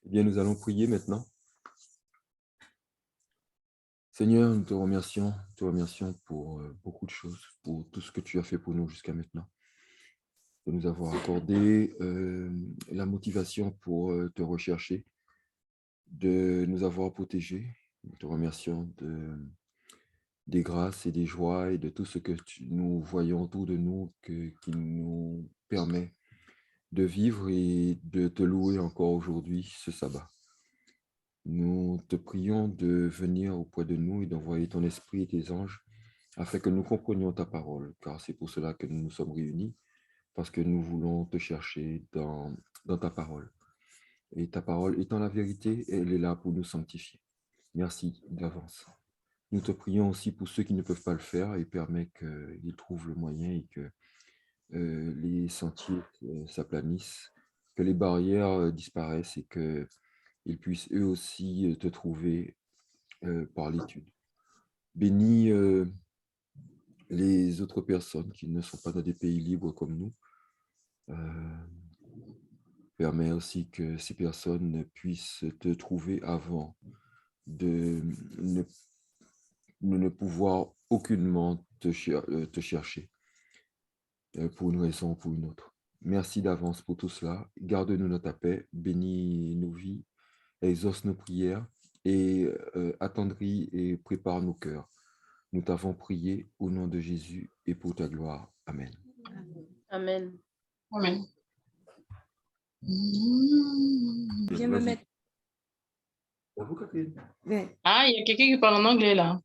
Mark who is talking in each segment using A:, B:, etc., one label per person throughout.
A: Eh bien, nous allons prier maintenant. Seigneur, nous te remercions pour beaucoup de choses, pour tout ce que tu as fait pour nous jusqu'à maintenant, de nous avoir accordé la motivation pour te rechercher, de nous avoir protégés. Nous te remercions des grâces et des joies et de tout ce que nous voyons autour de nous qui nous permet de vivre et de te louer encore aujourd'hui ce sabbat. Nous te prions de venir auprès de nous et d'envoyer ton esprit et tes anges afin que nous comprenions ta parole, car c'est pour cela que nous nous sommes réunis, parce que nous voulons te chercher dans ta parole. Et ta parole étant la vérité, elle est là pour nous sanctifier. Merci d'avance. Nous te prions aussi pour ceux qui ne peuvent pas le faire et permets qu'ils trouvent le moyen et que les sentiers s'aplanissent, que les barrières disparaissent et qu'ils puissent eux aussi te trouver par l'étude. Bénis les autres personnes qui ne sont pas dans des pays libres comme nous. Permets aussi que ces personnes puissent te trouver avant de ne pouvoir aucunement te chercher pour une raison ou pour une autre. Merci d'avance pour tout cela. Garde-nous dans ta paix, bénis nos vies, exauce nos prières et attendris et prépare nos cœurs. Nous t'avons prié au nom de Jésus et pour ta gloire. Amen.
B: Amen.
C: Amen.
D: Viens me mettre.
C: Ah, il y a quelqu'un qui parle en anglais là.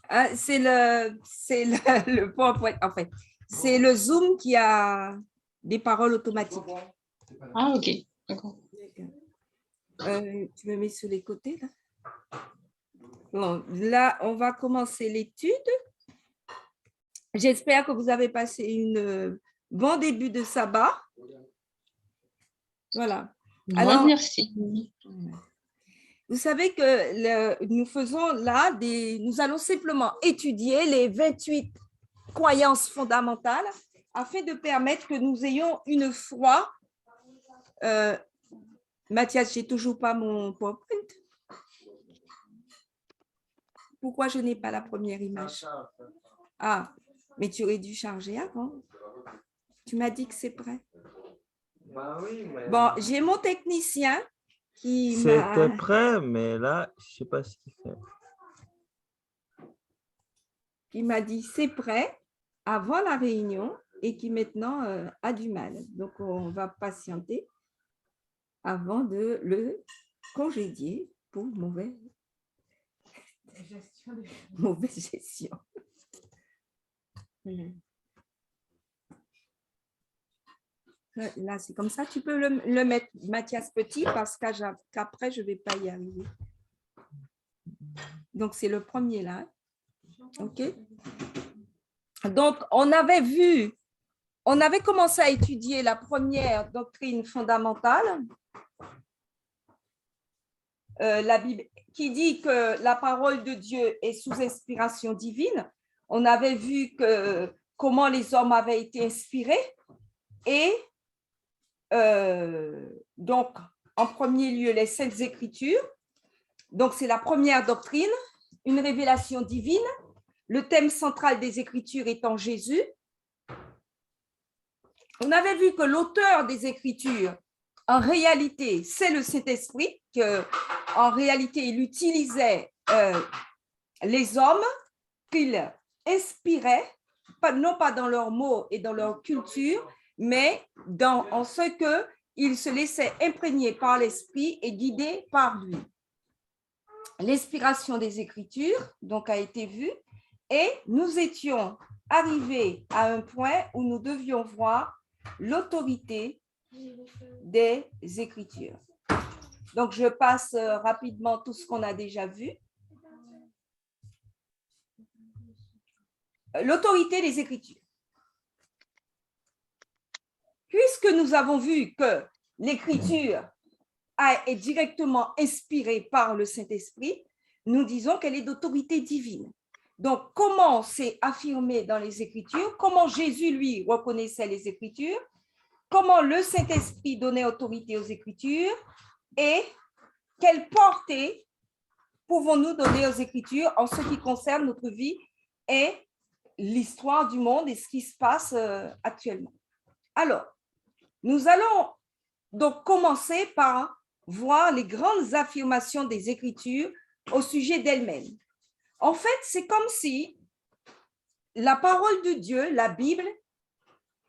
D: Ah, c'est le PowerPoint, en fait. C'est le Zoom qui a des paroles automatiques.
C: Ah, ok. D'accord.
D: Tu me mets sur les côtés, là? Bon, là, on va commencer l'étude. J'espère que vous avez passé un bon début de sabbat. Voilà.
C: Alors, merci.
D: Vous savez que nous faisons là nous allons simplement étudier les 28 croyances fondamentales afin de permettre que nous ayons une foi. Mathias, j'ai toujours pas mon PowerPoint. Pourquoi je n'ai pas la première image? Ah, mais tu aurais dû charger avant. Tu m'as dit que c'est prêt.
E: Bah oui, mais...
D: Bon, j'ai mon technicien qui
E: C'était prêt, mais là, je ne sais pas ce qu'il fait.
D: Qui m'a dit c'est prêt avant la réunion et qui maintenant a du mal. Donc, on va patienter avant de le congédier pour mauvaise gestion. Là, c'est comme ça. Tu peux le mettre, Mathias, petit, parce qu'après, je ne vais pas y arriver. Donc, c'est le premier là. OK? Donc, on avait commencé à étudier la première doctrine fondamentale, la Bible, qui dit que la parole de Dieu est sous inspiration divine. On avait vu comment les hommes avaient été inspirés et donc, en premier lieu, les Saintes Écritures. Donc, c'est la première doctrine, une révélation divine. Le thème central des Écritures étant Jésus. On avait vu que l'auteur des Écritures, en réalité, c'est le Saint-Esprit, qu'en réalité, il utilisait les hommes qu'il inspirait, non pas dans leurs mots et dans leur culture, mais en ce qu'il se laissait imprégner par l'Esprit et guider par lui. L'inspiration des Écritures donc a été vue et nous étions arrivés à un point où nous devions voir l'autorité des Écritures. Donc, je passe rapidement tout ce qu'on a déjà vu. L'autorité des Écritures. Puisque nous avons vu que l'Écriture est directement inspirée par le Saint-Esprit, nous disons qu'elle est d'autorité divine. Donc, comment c'est affirmé dans les Écritures? Comment Jésus, lui, reconnaissait les Écritures? Comment le Saint-Esprit donnait autorité aux Écritures? et quelle portée pouvons-nous donner aux Écritures en ce qui concerne notre vie et l'histoire du monde et ce qui se passe actuellement. Alors, nous allons donc commencer par voir les grandes affirmations des Écritures au sujet d'elles-mêmes. En fait, c'est comme si la parole de Dieu, la Bible,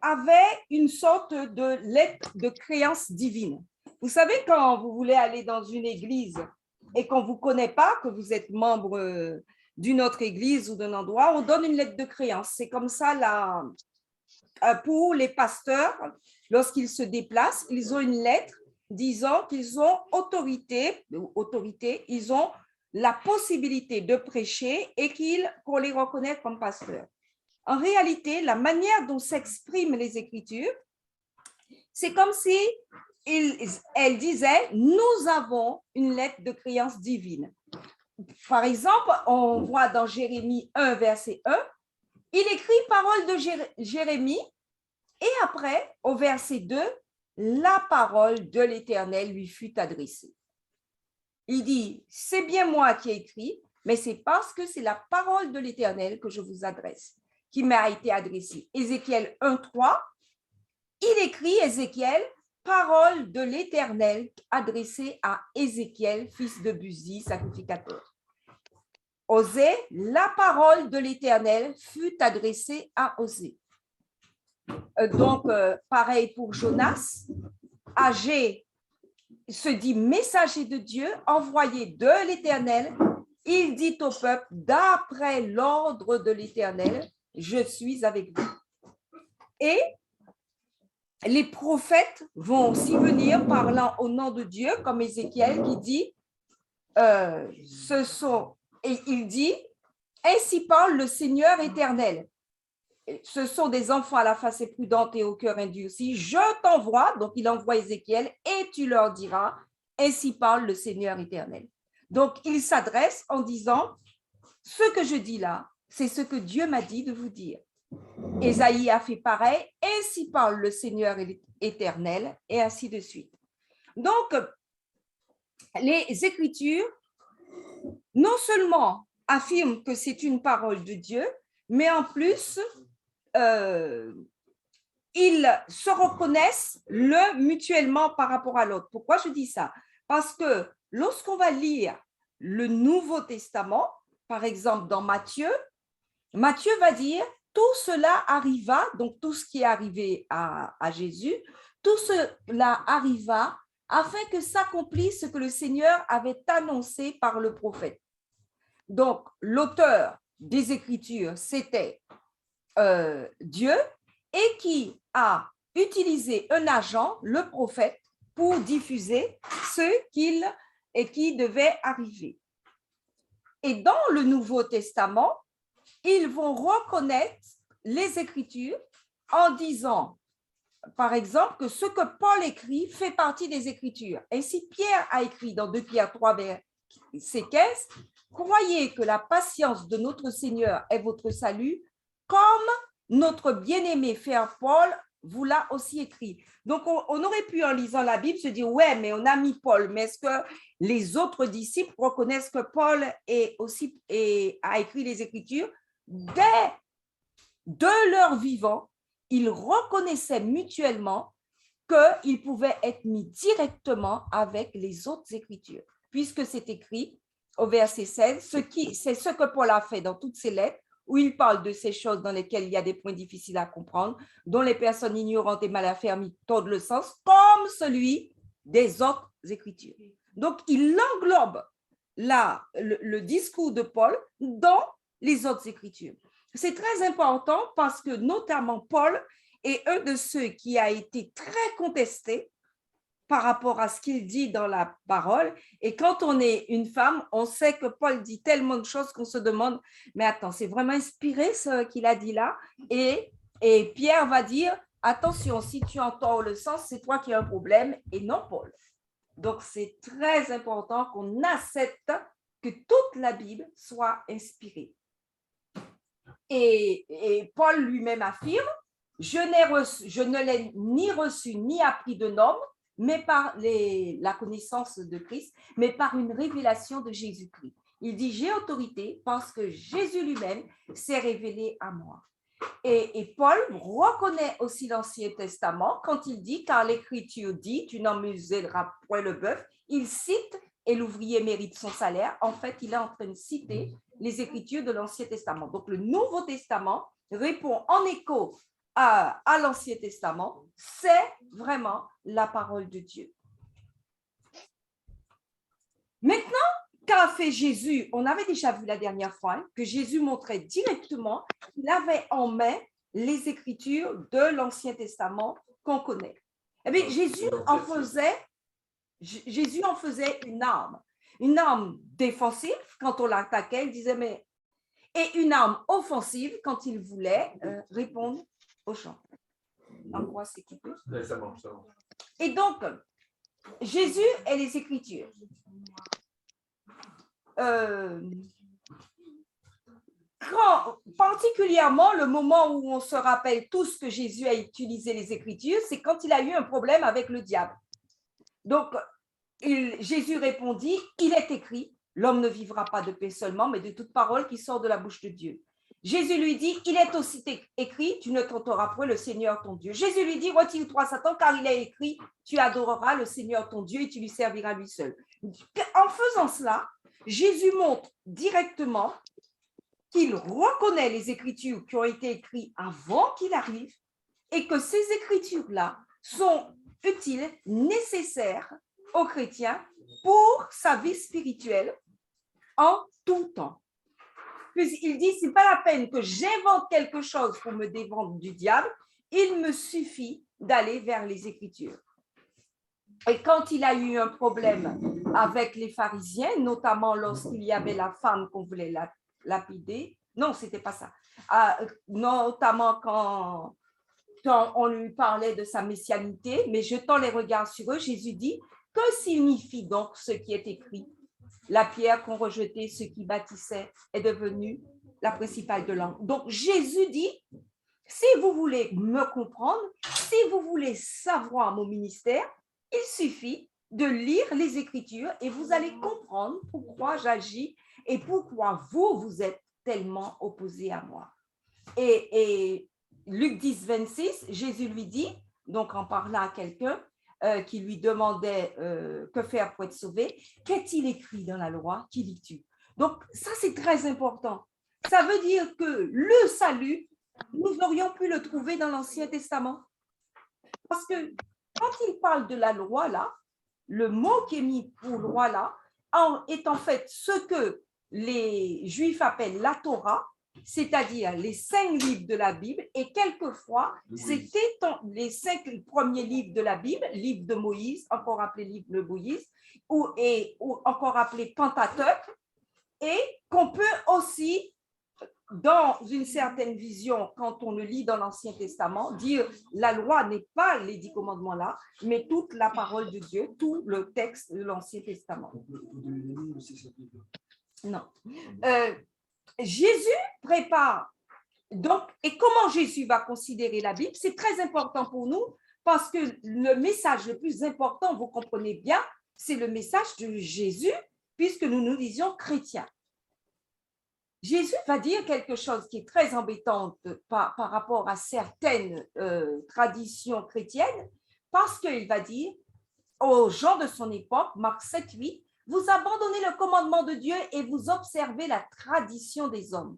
D: avait une sorte de lettre de créance divine. Vous savez, quand vous voulez aller dans une église et qu'on ne vous connaît pas, que vous êtes membre d'une autre église ou d'un endroit, on donne une lettre de créance. C'est comme ça pour les pasteurs, lorsqu'ils se déplacent, ils ont une lettre disant qu'ils ont autorité, ils ont la possibilité de prêcher et qu'on les reconnaît comme pasteurs. En réalité, la manière dont s'expriment les Écritures, c'est comme si elle disait, nous avons une lettre de créance divine. Par exemple, on voit dans Jérémie 1, verset 1, il écrit parole de Jérémie et après, au verset 2, la parole de l'Éternel lui fut adressée. Il dit, c'est bien moi qui ai écrit, mais c'est parce que c'est la parole de l'Éternel que je vous adresse, qui m'a été adressée. Ézéchiel 1, 3, il écrit, Ézéchiel, parole de l'Éternel adressée à Ézéchiel, fils de Buzi, sacrificateur. Osée, la parole de l'Éternel fut adressée à Osée. Donc, pareil pour Jonas, Agé se dit messager de Dieu, envoyé de l'Éternel. Il dit au peuple, d'après l'ordre de l'Éternel, je suis avec vous. Et les prophètes vont aussi venir parlant au nom de Dieu, comme Ézéchiel qui dit, et il dit, ainsi parle le Seigneur éternel. Ce sont des enfants à la face prudente et au cœur endurci. Je t'envoie, donc il envoie Ézéchiel, et tu leur diras, ainsi parle le Seigneur éternel. Donc il s'adresse en disant, ce que je dis là, c'est ce que Dieu m'a dit de vous dire. Ésaïe a fait pareil, ainsi parle le Seigneur éternel, et ainsi de suite. Donc, les Écritures, non seulement affirment que c'est une parole de Dieu, mais en plus, ils se reconnaissent mutuellement par rapport à l'autre. Pourquoi je dis ça? Parce que lorsqu'on va lire le Nouveau Testament, par exemple dans Matthieu, Matthieu va dire tout cela arriva, donc tout ce qui est arrivé à Jésus, tout cela arriva afin que s'accomplisse ce que le Seigneur avait annoncé par le prophète. Donc, l'auteur des Écritures, c'était Dieu, et qui a utilisé un agent, le prophète, pour diffuser ce qui devait arriver. Et dans le Nouveau Testament, ils vont reconnaître les Écritures en disant, par exemple, que ce que Paul écrit fait partie des Écritures. Ainsi, Pierre a écrit dans 2 Pierre 3, verset 15, « Croyez que la patience de notre Seigneur est votre salut, comme notre bien-aimé frère Paul vous l'a aussi écrit. » Donc, on aurait pu, en lisant la Bible, se dire, ouais, mais on a mis Paul, mais est-ce que les autres disciples reconnaissent que Paul a écrit les Écritures? Dès de leur vivant, ils reconnaissaient mutuellement qu'ils pouvaient être mis directement avec les autres Écritures, puisque c'est écrit au verset 16, c'est ce que Paul a fait dans toutes ses lettres, où il parle de ces choses dans lesquelles il y a des points difficiles à comprendre, dont les personnes ignorantes et mal affermies tordent le sens, comme celui des autres Écritures. Donc, il englobe le discours de Paul dans les autres Écritures. C'est très important parce que notamment Paul est un de ceux qui a été très contesté par rapport à ce qu'il dit dans la parole. Et quand on est une femme, on sait que Paul dit tellement de choses qu'on se demande, mais attends, c'est vraiment inspiré ce qu'il a dit là? Et Pierre va dire, attention, si tu entends le sens, c'est toi qui as un problème et non Paul. Donc, c'est très important qu'on accepte que toute la Bible soit inspirée. Et Paul lui-même affirme, je ne l'ai ni reçu ni appris d'un homme, mais par la connaissance de Christ, mais par une révélation de Jésus-Christ. Il dit, j'ai autorité parce que Jésus lui-même s'est révélé à moi. Et Paul reconnaît aussi l'Ancien Testament quand il dit, car l'Écriture dit, tu n'en muselleras point le bœuf. Il cite, et l'ouvrier mérite son salaire. En fait, il est en train de citer les Écritures de l'Ancien Testament. Donc, le Nouveau Testament répond en écho à l'Ancien Testament. C'est vraiment la parole de Dieu. Maintenant, qu'a fait Jésus? On avait déjà vu la dernière fois que Jésus montrait directement qu'il avait en main les Écritures de l'Ancien Testament qu'on connaît. Eh bien, Jésus en faisait une arme défensive quand on l'attaquait, il disait, mais, et une arme offensive quand il voulait répondre au chant. En quoi c'est coupé?
F: Ça marche.
D: Et donc, Jésus et les Écritures. Particulièrement le moment où on se rappelle tous que Jésus a utilisé les Écritures, c'est quand il a eu un problème avec le diable. Donc, Jésus répondit, il est écrit, l'homme ne vivra pas de pain seulement, mais de toute parole qui sort de la bouche de Dieu. Jésus lui dit, il est aussi écrit, tu ne tenteras point le Seigneur ton Dieu. Jésus lui dit, retire-toi Satan, car il est écrit, tu adoreras le Seigneur ton Dieu et tu lui serviras lui seul. En faisant cela, Jésus montre directement qu'il reconnaît les Écritures qui ont été écrites avant qu'il arrive et que ces Écritures-là sont utiles, nécessaires aux chrétiens pour sa vie spirituelle en tout temps. Puis il dit, ce n'est pas la peine que j'invente quelque chose pour me défendre du diable, il me suffit d'aller vers les Écritures. Et quand il a eu un problème avec les pharisiens, notamment lorsqu'il y avait la femme qu'on voulait lapider, non, ce n'était pas ça, notamment quand on lui parlait de sa messianité, mais jetant les regards sur eux, Jésus dit, que signifie donc ce qui est écrit? La pierre qu'ont rejetée ceux qui bâtissaient est devenue la principale de l'angle. Donc Jésus dit, si vous voulez me comprendre, si vous voulez savoir mon ministère, il suffit de lire les Écritures et vous allez comprendre pourquoi j'agis et pourquoi vous êtes tellement opposés à moi. Et Luc 10, 26, Jésus lui dit, donc en parlant à quelqu'un qui lui demandait que faire pour être sauvé, qu'est-il écrit dans la loi? Qui lis-tu? Donc ça, c'est très important. Ça veut dire que le salut, nous aurions pu le trouver dans l'Ancien Testament. Parce que quand il parle de la loi, là, le mot qui est mis pour loi, là, est en fait ce que les Juifs appellent la Torah, c'est-à-dire les 5 livres de la Bible, et quelquefois, c'était les 5 premiers livres de la Bible, livre de Moïse, encore appelé livre de Moïse, ou encore appelé Pentateuque, et qu'on peut aussi, dans une certaine vision, quand on le lit dans l'Ancien Testament, dire la loi n'est pas les 10 commandements-là, mais toute la parole de Dieu, tout le texte de l'Ancien Testament. Non. Jésus prépare. Donc, et comment Jésus va considérer la Bible? C'est très important pour nous parce que le message le plus important, vous comprenez bien, c'est le message de Jésus puisque nous nous disions chrétiens. Jésus va dire quelque chose qui est très embêtant par rapport à certaines traditions chrétiennes parce qu'il va dire aux gens de son époque, Marc 7, 8, vous abandonnez le commandement de Dieu et vous observez la tradition des hommes.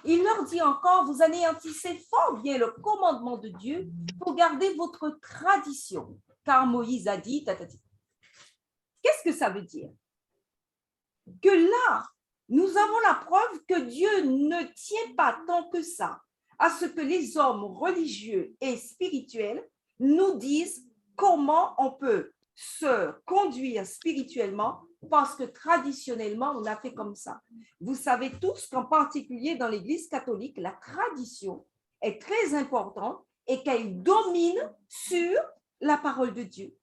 D: Il leur dit encore, vous anéantissez fort bien le commandement de Dieu pour garder votre tradition. Car Moïse a dit, qu'est-ce que ça veut dire? Que là, nous avons la preuve que Dieu ne tient pas tant que ça à ce que les hommes religieux et spirituels nous disent comment on peut se conduire spirituellement parce que traditionnellement, on a fait comme ça. Vous savez tous qu'en particulier dans l'Église catholique, la tradition est très importante et qu'elle domine sur la parole de Dieu.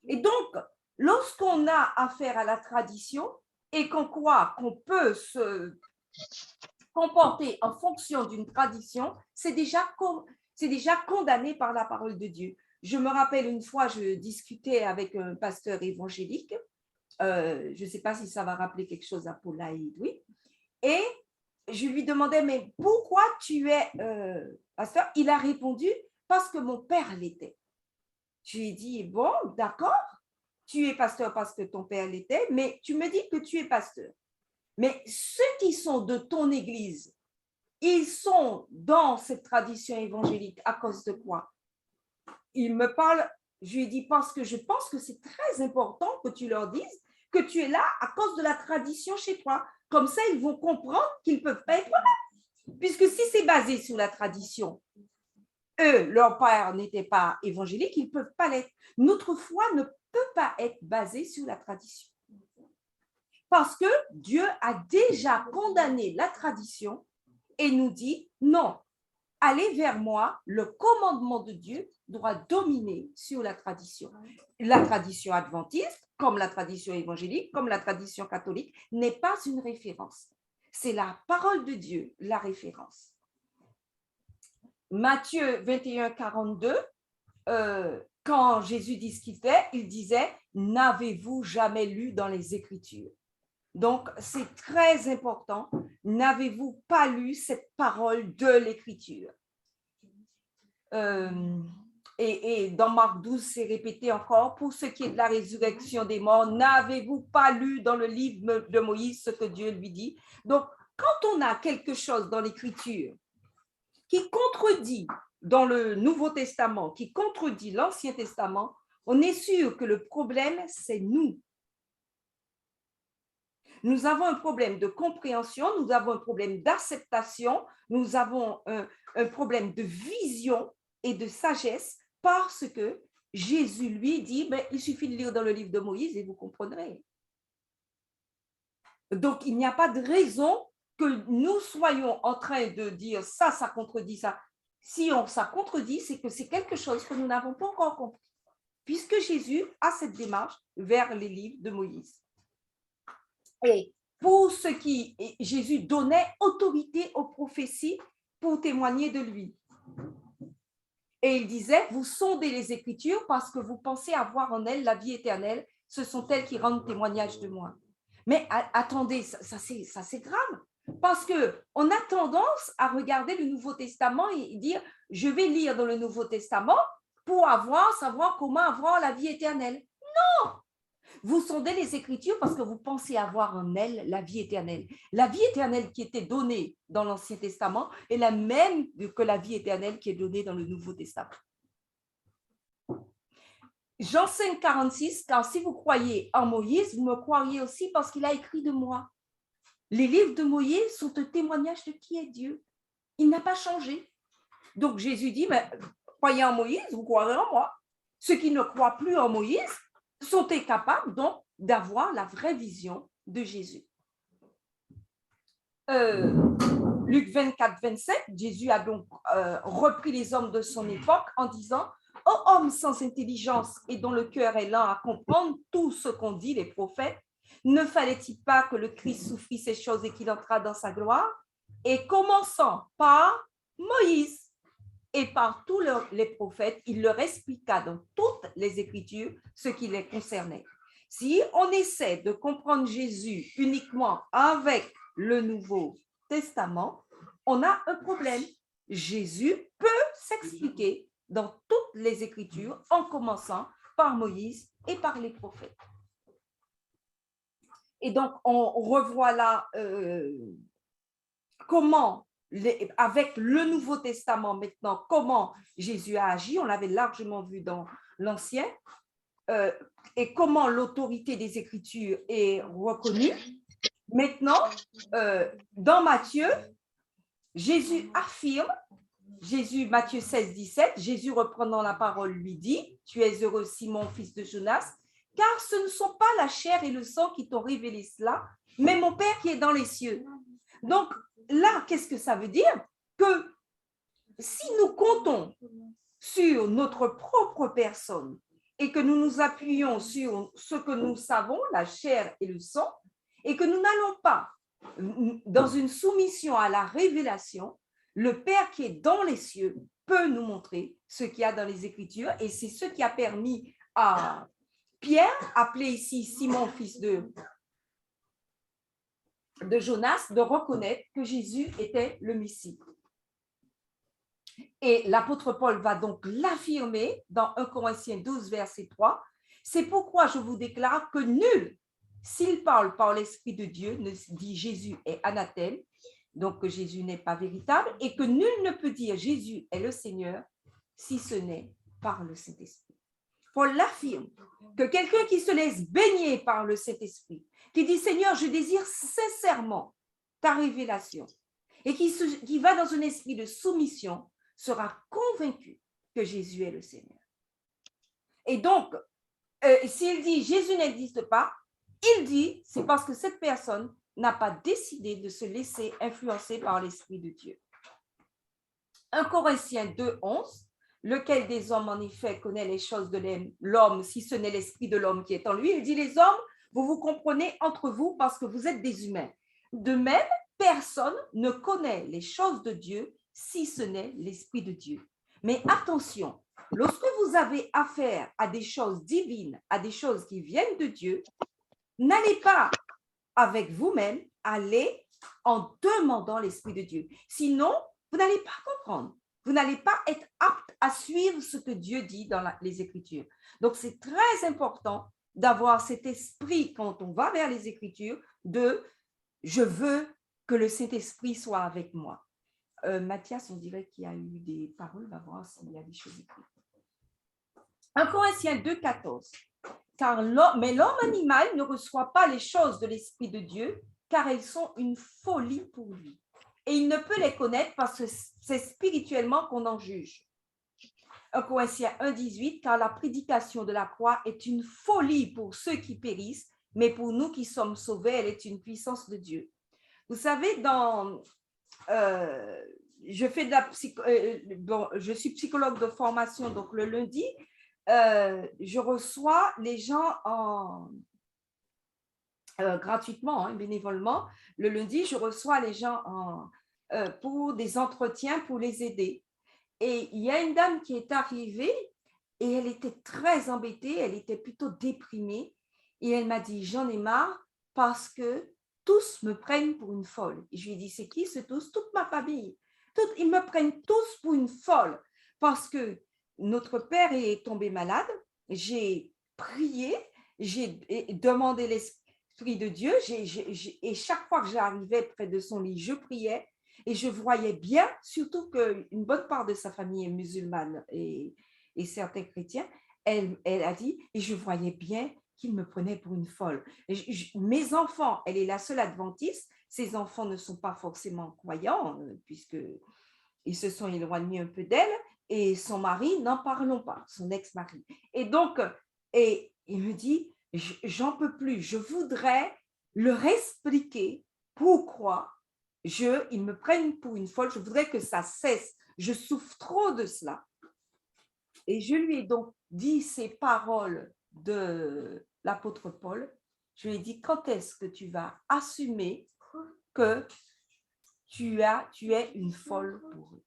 D: Et donc, lorsqu'on a affaire à la tradition et qu'on croit qu'on peut se comporter en fonction d'une tradition, c'est déjà condamné par la parole de Dieu. Je me rappelle une fois, je discutais avec un pasteur évangélique. Je ne sais pas si ça va rappeler quelque chose à Paula et Edoui. Et je lui demandais, mais pourquoi tu es pasteur? Il a répondu, parce que mon père l'était. Je lui ai dit, bon, d'accord, tu es pasteur parce que ton père l'était, mais tu me dis que tu es pasteur. Mais ceux qui sont de ton église, ils sont dans cette tradition évangélique à cause de quoi? Il me parle, je lui ai dit, parce que je pense que c'est très important que tu leur dises que tu es là à cause de la tradition chez toi. Comme ça, ils vont comprendre qu'ils ne peuvent pas être là. Puisque si c'est basé sur la tradition, eux, leur père n'était pas évangélique, ils ne peuvent pas l'être. Notre foi ne peut pas être basée sur la tradition. Parce que Dieu a déjà condamné la tradition et nous dit, non, allez vers moi, le commandement de Dieu doit dominer sur la tradition. La tradition adventiste, comme la tradition évangélique, comme la tradition catholique, n'est pas une référence. C'est la parole de Dieu, la référence. Matthieu 21, 42, quand Jésus dit ce qu'il fait, il disait, n'avez-vous jamais lu dans les Écritures? Donc, c'est très important. N'avez-vous pas lu cette parole de l'Écriture? Et dans Marc 12, c'est répété encore, pour ce qui est de la résurrection des morts, n'avez-vous pas lu dans le livre de Moïse ce que Dieu lui dit? Donc, quand on a quelque chose dans l'Écriture qui contredit dans le Nouveau Testament, qui contredit l'Ancien Testament, on est sûr que le problème, c'est nous. Nous avons un problème de compréhension, nous avons un problème d'acceptation, nous avons un problème de vision et de sagesse parce que Jésus lui dit, mais il suffit de lire dans le livre de Moïse et vous comprendrez. Donc, il n'y a pas de raison que nous soyons en train de dire ça, ça contredit ça. Si ça contredit, c'est que c'est quelque chose que nous n'avons pas encore compris, puisque Jésus a cette démarche vers les livres de Moïse. Et pour ce qui, Jésus donnait autorité aux prophéties pour témoigner de lui. Et il disait, vous sondez les Écritures parce que vous pensez avoir en elles la vie éternelle. Ce sont elles qui rendent témoignage de moi. Mais attendez, ça c'est grave. Parce qu'on a tendance à regarder le Nouveau Testament et dire, je vais lire dans le Nouveau Testament pour savoir comment avoir la vie éternelle. Non! Vous sondez les Écritures parce que vous pensez avoir en elles la vie éternelle. La vie éternelle qui était donnée dans l'Ancien Testament est la même que la vie éternelle qui est donnée dans le Nouveau Testament. Jean 5, 46, car si vous croyez en Moïse, vous me croiriez aussi parce qu'il a écrit de moi. Les livres de Moïse sont un témoignage de qui est Dieu. Il n'a pas changé. Donc Jésus dit, mais croyez en Moïse, vous croirez en moi. Ceux qui ne croient plus en Moïse sont incapables donc d'avoir la vraie vision de Jésus. Luc 24, 27, Jésus a donc repris les hommes de son époque en disant, « Ô homme sans intelligence et dont le cœur est lent à comprendre tout ce qu'ont dit les prophètes, ne fallait-il pas que le Christ souffrit ces choses et qu'il entra dans sa gloire? Et commençant par Moïse et par tous les prophètes, il leur expliqua dans toutes les Écritures ce qui les concernait. » Si on essaie de comprendre Jésus uniquement avec le Nouveau Testament, on a un problème. Jésus peut s'expliquer dans toutes les Écritures en commençant par Moïse et par les prophètes. Et donc, on revoit là comment, avec le Nouveau Testament maintenant, comment Jésus a agi. On l'avait largement vu dans l'Ancien. Et comment l'autorité des Écritures est reconnue. Maintenant, dans Matthieu, Jésus affirme, Matthieu 16, 17, Jésus reprenant la parole lui dit, « Tu es heureux Simon, fils de Jonas, car ce ne sont pas la chair et le sang qui t'ont révélé cela, mais mon Père qui est dans les cieux. » Donc là, qu'est-ce que ça veut dire? Que si nous comptons sur notre propre personne et que nous nous appuyons sur ce que nous savons, la chair et le sang, et que nous n'allons pas dans une soumission à la révélation, Le Père qui est dans les cieux peut nous montrer ce qu'il y a dans les Écritures et c'est ce qui a permis à Pierre, appelé ici Simon, fils de Jonas, de reconnaître que Jésus était le Messie. Et l'apôtre Paul va donc l'affirmer dans 1 Corinthiens 12, verset 3. C'est pourquoi je vous déclare que nul, s'il parle par l'Esprit de Dieu, ne dit Jésus est anathème, donc que Jésus n'est pas véritable, et que nul ne peut dire Jésus est le Seigneur si ce n'est par le Saint-Esprit. Paul l'affirme que quelqu'un qui se laisse baigner par le Saint-Esprit, qui dit Seigneur, je désire sincèrement ta révélation, et qui va dans un esprit de soumission, sera convaincu que Jésus est le Seigneur. Et donc, s'il dit Jésus n'existe pas, il dit c'est parce que cette personne n'a pas décidé de se laisser influencer par l'Esprit de Dieu. 1 Corinthiens 2, 11, lequel des hommes en effet connaît les choses de l'homme si ce n'est l'esprit de l'homme qui est en lui. Il dit les hommes, vous vous comprenez entre vous parce que vous êtes des humains. De même, personne ne connaît les choses de Dieu si ce n'est l'Esprit de Dieu. Mais attention, lorsque vous avez affaire à des choses divines, à des choses qui viennent de Dieu, n'allez pas avec vous-même, allez en demandant l'Esprit de Dieu. Sinon, vous n'allez pas comprendre. Vous n'allez pas être apte à suivre ce que Dieu dit dans les Écritures. Donc, c'est très important d'avoir cet esprit quand on va vers les Écritures de « je veux que le Saint-Esprit soit avec moi ». Mathias, on dirait qu'il y a eu des paroles, on va voir s'il y a des choses écrites. 1 Corinthiens 2, 14. Mais l'homme animal ne reçoit pas les choses de l'Esprit de Dieu, car elles sont une folie pour lui. Et il ne peut les connaître parce que c'est spirituellement qu'on en juge. 1 Corinthiens 1, 18, car la prédication de la croix est une folie pour ceux qui périssent, mais pour nous qui sommes sauvés, elle est une puissance de Dieu. Vous savez, je suis psychologue de formation, donc le lundi, je reçois les gens gratuitement, bénévolement. Le lundi, je reçois les gens pour des entretiens pour les aider. Et il y a une dame qui est arrivée et elle était très embêtée, elle était plutôt déprimée. Et elle m'a dit, j'en ai marre parce que tous me prennent pour une folle. Et je lui ai dit, c'est qui ce tous? Toute ma famille. Ils me prennent tous pour une folle parce que notre père est tombé malade. J'ai prié, j'ai demandé l'Esprit de Dieu et chaque fois que j'arrivais près de son lit, je priais et je voyais bien, surtout qu'une bonne part de sa famille est musulmane et certains chrétiens, elle a dit, et je voyais bien qu'il me prenait pour une folle. Mes enfants, elle est la seule adventiste, ses enfants ne sont pas forcément croyants, puisqu'ils se sont éloignés un peu d'elle, et son mari, n'en parlons pas, son ex-mari. Et donc, il me dit, j'en peux plus, je voudrais leur expliquer pourquoi ils me prennent pour une folle, je voudrais que ça cesse, je souffre trop de cela. Et je lui ai donc dit ces paroles de l'apôtre Paul. Je lui ai dit, quand est-ce que tu vas assumer que tu es une folle pour eux?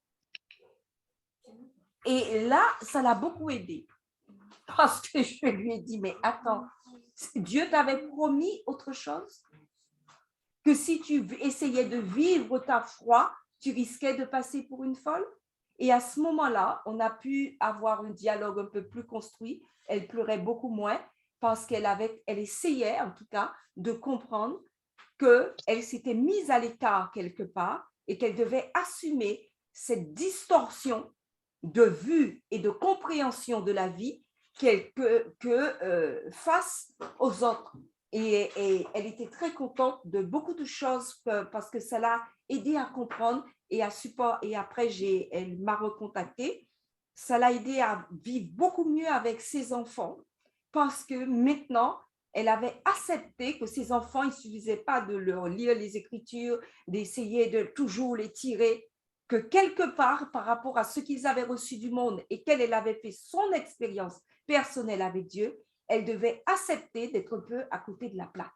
D: Et là, ça l'a beaucoup aidé. Parce que je lui ai dit, mais attends, Dieu t'avait promis autre chose? Que si tu essayais de vivre ta foi, tu risquais de passer pour une folle? Et à ce moment-là, on a pu avoir un dialogue un peu plus construit. Elle pleurait beaucoup moins parce qu'elle essayait, en tout cas, de comprendre qu'elle s'était mise à l'écart quelque part et qu'elle devait assumer cette distorsion de vue et de compréhension de la vie face aux autres. Et elle était très contente de beaucoup de choses parce que ça l'a aidé à comprendre et à support. Et après, elle m'a recontactée. Ça l'a aidé à vivre beaucoup mieux avec ses enfants parce que maintenant, elle avait accepté que ses enfants, il ne suffisait pas de leur lire les Écritures, d'essayer de toujours les tirer, que quelque part, par rapport à ce qu'ils avaient reçu du monde et qu'elle avait fait son expérience personnelle avec Dieu, elle devait accepter d'être un peu à côté de la plaque.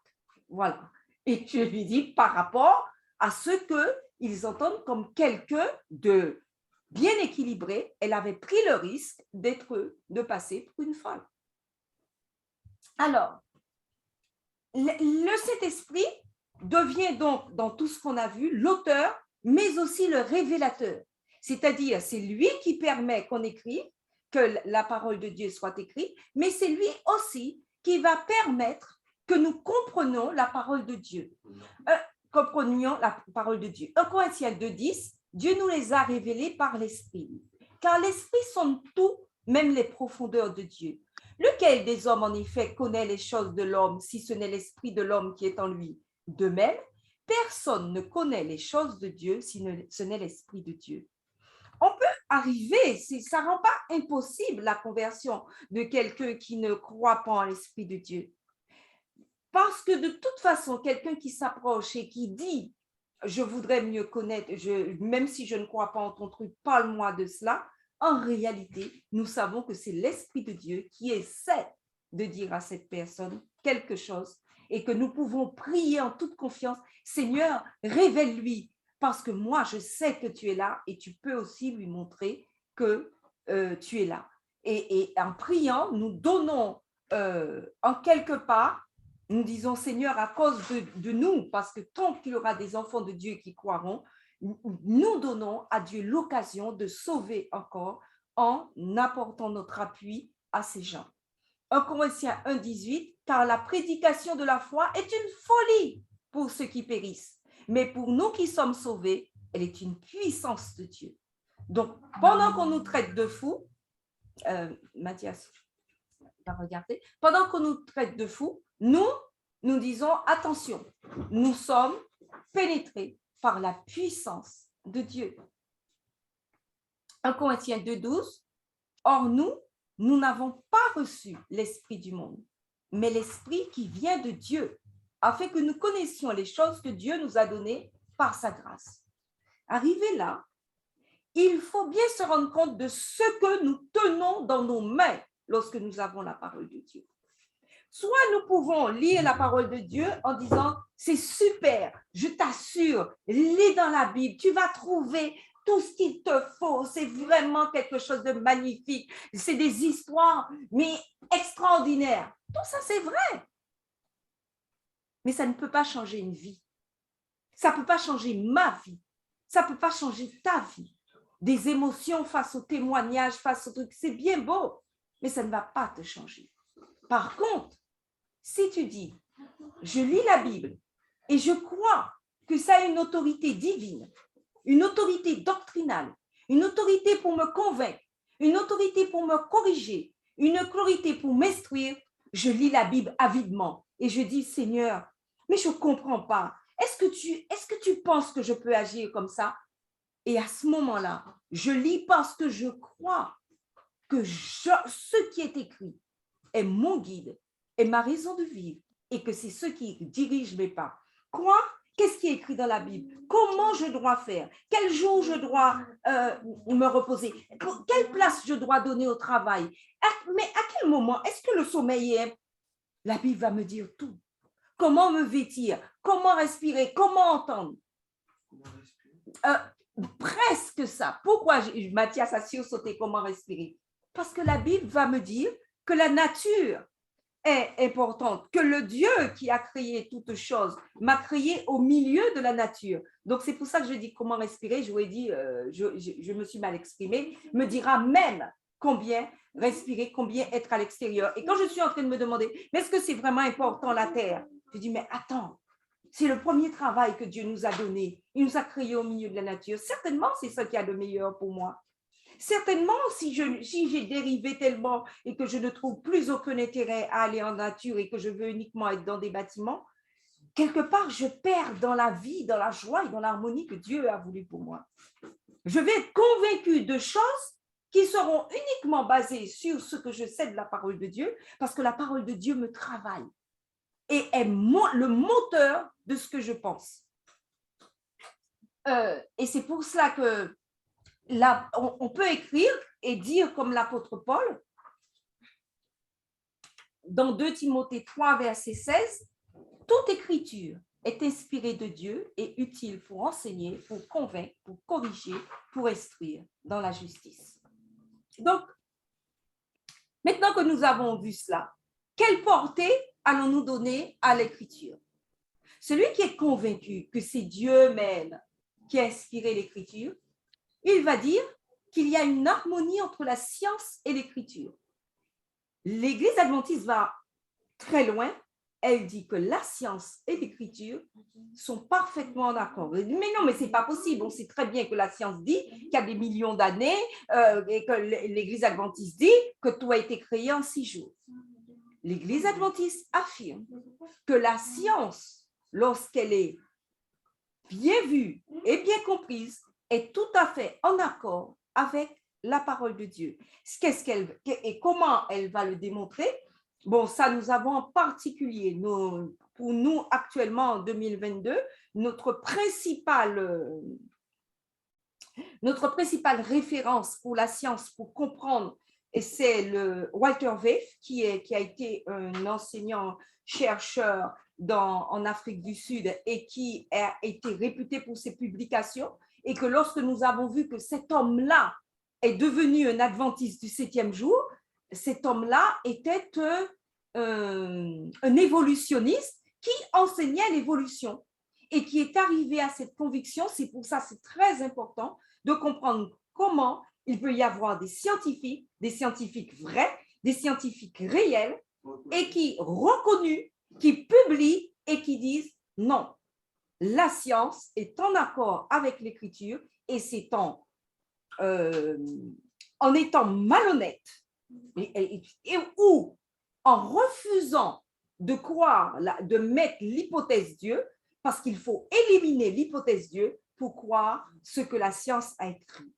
D: Voilà. Et je lui dis par rapport à ce ils entendent comme quelqu'un de bien équilibré. Elle avait pris le risque de passer pour une folle. Alors, le Saint-Esprit devient donc, dans tout ce qu'on a vu, l'auteur, mais aussi le révélateur. C'est-à-dire, c'est lui qui permet qu'on écrive, que la parole de Dieu soit écrite, mais c'est lui aussi qui va permettre que nous comprenions la parole de Dieu. Comprenions la parole de Dieu. 1 Corinthiens 2,10, Dieu nous les a révélés par l'Esprit. Car l'Esprit sonde tout, même les profondeurs de Dieu. Lequel des hommes, en effet, connaît les choses de l'homme, si ce n'est l'Esprit de l'homme qui est en lui? De même, personne ne connaît les choses de Dieu, si ce n'est l'Esprit de Dieu. On peut arriver, ça ne rend pas impossible la conversion de quelqu'un qui ne croit pas en l'Esprit de Dieu. Parce que de toute façon, quelqu'un qui s'approche et qui dit « je voudrais mieux connaître, même si je ne crois pas en ton truc, parle-moi de cela », en réalité, nous savons que c'est l'Esprit de Dieu qui essaie de dire à cette personne quelque chose et que nous pouvons prier en toute confiance « Seigneur, révèle-lui » parce que moi, je sais que tu es là et tu peux aussi lui montrer que tu es là. Et en priant, nous donnons en quelque part, nous disons, Seigneur, à cause de nous, parce que tant qu'il y aura des enfants de Dieu qui croiront, nous donnons à Dieu l'occasion de sauver encore en apportant notre appui à ces gens. 1 Corinthiens 1,18, car la prédication de la foi est une folie pour ceux qui périssent, mais pour nous qui sommes sauvés, elle est une puissance de Dieu. Donc, pendant qu'on nous traite de fous, Mathias va regarder, pendant qu'on nous traite de fous, nous disons, attention, nous sommes pénétrés par la puissance de Dieu. 1 Corinthiens 2,12, or nous n'avons pas reçu l'esprit du monde, mais l'esprit qui vient de Dieu, afin que nous connaissions les choses que Dieu nous a données par sa grâce. Arrivé là, il faut bien se rendre compte de ce que nous tenons dans nos mains lorsque nous avons la parole de Dieu. Soit nous pouvons lire la parole de Dieu en disant « c'est super, je t'assure, lis dans la Bible, tu vas trouver tout ce qu'il te faut, c'est vraiment quelque chose de magnifique, c'est des histoires, mais extraordinaires. » Tout ça, c'est vrai. Mais ça ne peut pas changer une vie. Ça ne peut pas changer ma vie. Ça ne peut pas changer ta vie. Des émotions face au témoignage, face au truc, c'est bien beau, mais ça ne va pas te changer. Par contre, si tu dis, je lis la Bible et je crois que ça a une autorité divine, une autorité doctrinale, une autorité pour me convaincre, une autorité pour me corriger, une autorité pour m'instruire, je lis la Bible avidement et je dis, Seigneur, mais je ne comprends pas. Est-ce que tu penses que je peux agir comme ça? Et à ce moment-là, je lis parce que je crois que ce qui est écrit est mon guide, est ma raison de vivre et que c'est ce qui dirige mes pas. Quoi? Qu'est-ce qui est écrit dans la Bible? Comment je dois faire? Quel jour je dois me reposer? Quelle place je dois donner au travail? Mais à quel moment? Est-ce que le sommeil est? La Bible va me dire tout. Comment me vêtir? Comment respirer? Comment entendre? Presque ça. Pourquoi Mathias a sursauté comment respirer? Parce que la Bible va me dire que la nature est importante, que le Dieu qui a créé toutes choses m'a créé au milieu de la nature. Donc, c'est pour ça que je dis comment respirer. Je vous ai dit, je me suis mal exprimée, me dira même combien respirer, combien être à l'extérieur. Et quand je suis en train de me demander, mais est-ce que c'est vraiment important la terre? Je dis, mais attends, c'est le premier travail que Dieu nous a donné. Il nous a créés au milieu de la nature. Certainement, c'est ça qui a de meilleur pour moi. Certainement, si j'ai dérivé tellement et que je ne trouve plus aucun intérêt à aller en nature et que je veux uniquement être dans des bâtiments, quelque part, je perds dans la vie, dans la joie et dans l'harmonie que Dieu a voulu pour moi. Je vais être convaincue de choses qui seront uniquement basées sur ce que je sais de la parole de Dieu, parce que la parole de Dieu me travaille et est le moteur de ce que je pense. Et c'est pour cela que là, on peut écrire et dire comme l'apôtre Paul, dans 2 Timothée 3, verset 16, toute écriture est inspirée de Dieu et utile pour enseigner, pour convaincre, pour corriger, pour instruire dans la justice. Donc, maintenant que nous avons vu cela, quelle portée allons-nous donner à l'Écriture? Celui qui est convaincu que c'est Dieu même qui a inspiré l'Écriture, il va dire qu'il y a une harmonie entre la science et l'Écriture. L'Église adventiste va très loin. Elle dit que la science et l'Écriture sont parfaitement en accord. Mais non, mais ce n'est pas possible. On sait très bien que la science dit qu'il y a des millions d'années et que l'Église adventiste dit que tout a été créé en 6 jours. L'Église adventiste affirme que la science, lorsqu'elle est bien vue et bien comprise, est tout à fait en accord avec la parole de Dieu. Et comment elle va le démontrer? Bon, ça, nous avons en particulier, pour nous actuellement en 2022, notre principale référence pour la science, pour comprendre, et c'est le Walter Weiss, qui a été un enseignant-chercheur en Afrique du Sud et qui a été réputé pour ses publications, et que lorsque nous avons vu que cet homme-là est devenu un adventiste du 7e jour, cet homme-là était un évolutionniste qui enseignait l'évolution et qui est arrivé à cette conviction. C'est pour ça que c'est très important de comprendre comment il peut y avoir des scientifiques vrais, des scientifiques réels et qui reconnus, qui publient et qui disent non, la science est en accord avec l'écriture et c'est en étant malhonnête ou en refusant de croire, de mettre l'hypothèse Dieu, parce qu'il faut éliminer l'hypothèse Dieu pour croire ce que la science a écrit.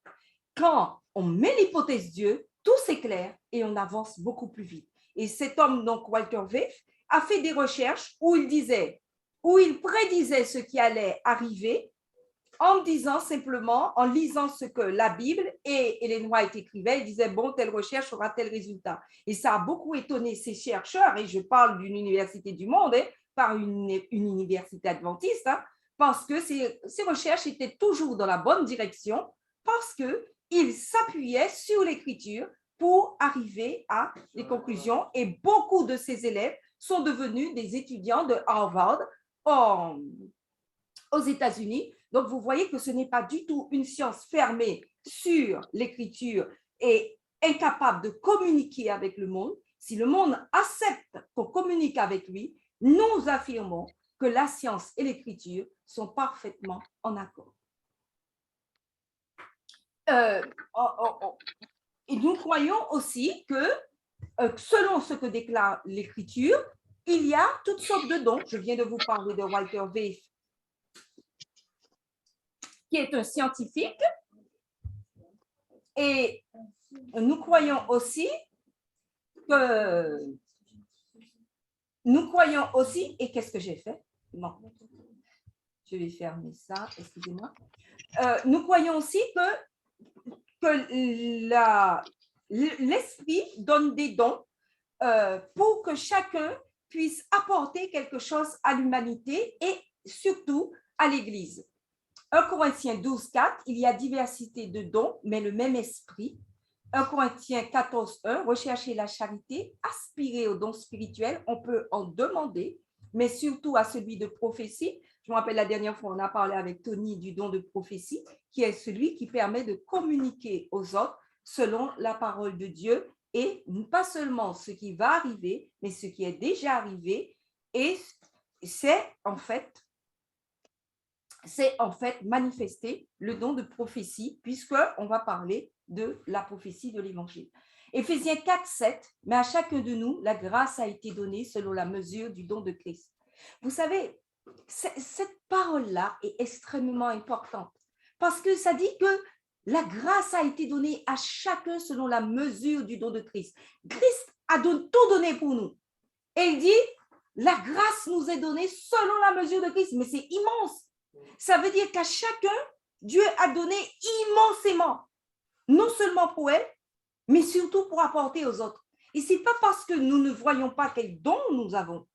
D: Quand on met l'hypothèse Dieu, tout s'éclaire et on avance beaucoup plus vite. Et cet homme, donc Walter Weiss, a fait des recherches où il prédisait ce qui allait arriver en disant simplement, en lisant ce que la Bible et Ellen White écrivaient, il disait, bon, telle recherche aura tel résultat. Et ça a beaucoup étonné ces chercheurs, et je parle d'une université du monde, par une université adventiste, parce que ces recherches étaient toujours dans la bonne direction, parce qu'ils s'appuyaient sur l'écriture pour arriver à des conclusions. Et beaucoup de ces élèves sont devenus des étudiants de Harvard aux États-Unis. Donc, vous voyez que ce n'est pas du tout une science fermée sur l'écriture et incapable de communiquer avec le monde. Si le monde accepte qu'on communique avec lui, nous affirmons que la science et l'écriture sont parfaitement en accord. Et nous croyons aussi que, selon ce que déclare l'écriture, il y a toutes sortes de dons. Je viens de vous parler de Walter Weiss, qui est un scientifique. Et nous croyons aussi et qu'est-ce que j'ai fait? Non. Je vais fermer ça, excusez-moi. Nous croyons aussi que l'esprit donne des dons pour que chacun puisse apporter quelque chose à l'humanité et surtout à l'Église. 1 Corinthiens 12, 4, il y a diversité de dons, mais le même esprit. 1 Corinthiens 14, 1, rechercher la charité, aspirer aux dons spirituels, on peut en demander, mais surtout à celui de prophétie. Je me rappelle la dernière fois, on a parlé avec Tony du don de prophétie, qui est celui qui permet de communiquer aux autres selon la parole de Dieu, et pas seulement ce qui va arriver, mais ce qui est déjà arrivé, et c'est en fait manifester le don de prophétie, puisqu'on va parler de la prophétie de l'Évangile. Éphésiens 4, 7, mais à chacun de nous, la grâce a été donnée selon la mesure du don de Christ. Vous savez, cette parole-là est extrêmement importante, parce que ça dit que la grâce a été donnée à chacun selon la mesure du don de Christ. Christ a tout donné pour nous. Et il dit, la grâce nous est donnée selon la mesure de Christ. Mais c'est immense. Ça veut dire qu'à chacun, Dieu a donné immensément, non seulement pour elle, mais surtout pour apporter aux autres. Et ce n'est pas parce que nous ne voyons pas quel don nous avons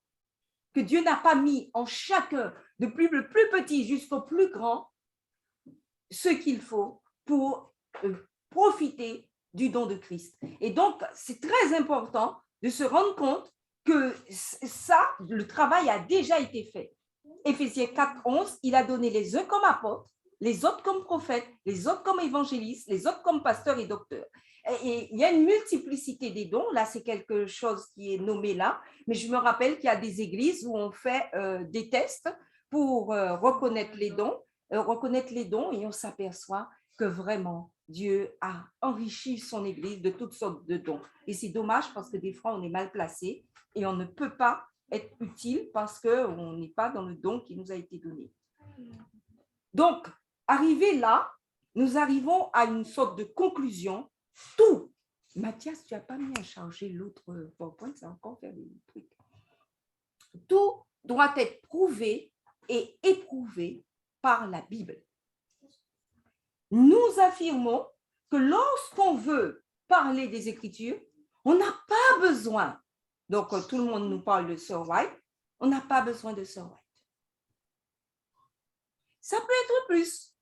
D: que Dieu n'a pas mis en chacun, depuis le plus petit jusqu'au plus grand, ce qu'il faut pour profiter du don de Christ. Et donc, c'est très important de se rendre compte que ça, le travail a déjà été fait. Éphésiens 4, 11, il a donné les uns comme apôtres, les autres comme prophètes, les autres comme évangélistes, les autres comme pasteurs et docteurs. Et il y a une multiplicité des dons. Là, c'est quelque chose qui est nommé là. Mais je me rappelle qu'il y a des églises où on fait des tests pour reconnaître les dons et on s'aperçoit que vraiment, Dieu a enrichi son église de toutes sortes de dons. Et c'est dommage parce que des fois, on est mal placé et on ne peut pas être utile parce qu'on n'est pas dans le don qui nous a été donné. Donc, arrivé là, nous arrivons à une sorte de conclusion. Tout, Mathias, tu n'as pas mis à charger l'autre PowerPoint, ça va encore faire des trucs. Tout doit être prouvé et éprouvé par la Bible. Nous affirmons que lorsqu'on veut parler des Écritures, on n'a pas besoin, donc tout le monde nous parle de Sir White, on n'a pas besoin de Sir White. Ça peut être plus.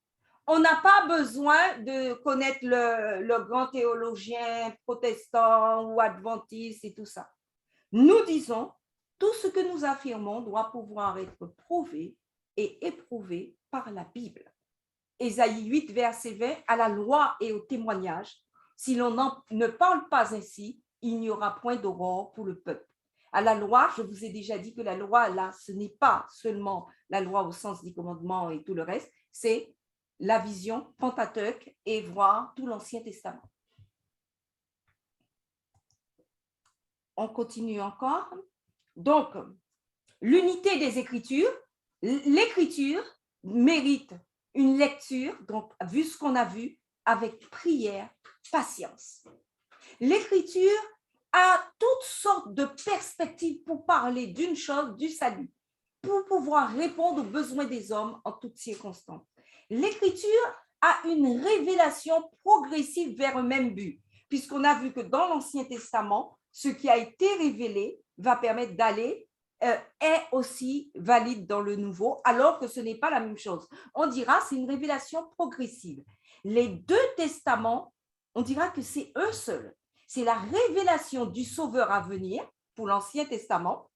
D: On n'a pas besoin de connaître le grand théologien protestant ou adventiste et tout ça. Nous disons, tout ce que nous affirmons doit pouvoir être prouvé et éprouvé par la Bible. Ésaïe 8, verset 20, à la loi et au témoignage, si l'on ne parle pas ainsi, il n'y aura point d'aurore pour le peuple. À la loi, je vous ai déjà dit que la loi, là, ce n'est pas seulement la loi au sens des commandements et tout le reste, c'est la vision Pentateuque et voir tout l'Ancien Testament. On continue encore. Donc, l'unité des Écritures, l'Écriture mérite une lecture, donc, vu ce qu'on a vu, avec prière, patience. L'Écriture a toutes sortes de perspectives pour parler d'une chose, du salut, pour pouvoir répondre aux besoins des hommes en toutes circonstances. L'Écriture a une révélation progressive vers un même but, puisqu'on a vu que dans l'Ancien Testament, ce qui a été révélé va permettre d'aller est aussi valide dans le Nouveau, alors que ce n'est pas la même chose. On dira c'est une révélation progressive. Les deux testaments, on dira que c'est un seul. C'est la révélation du Sauveur à venir pour l'Ancien Testament.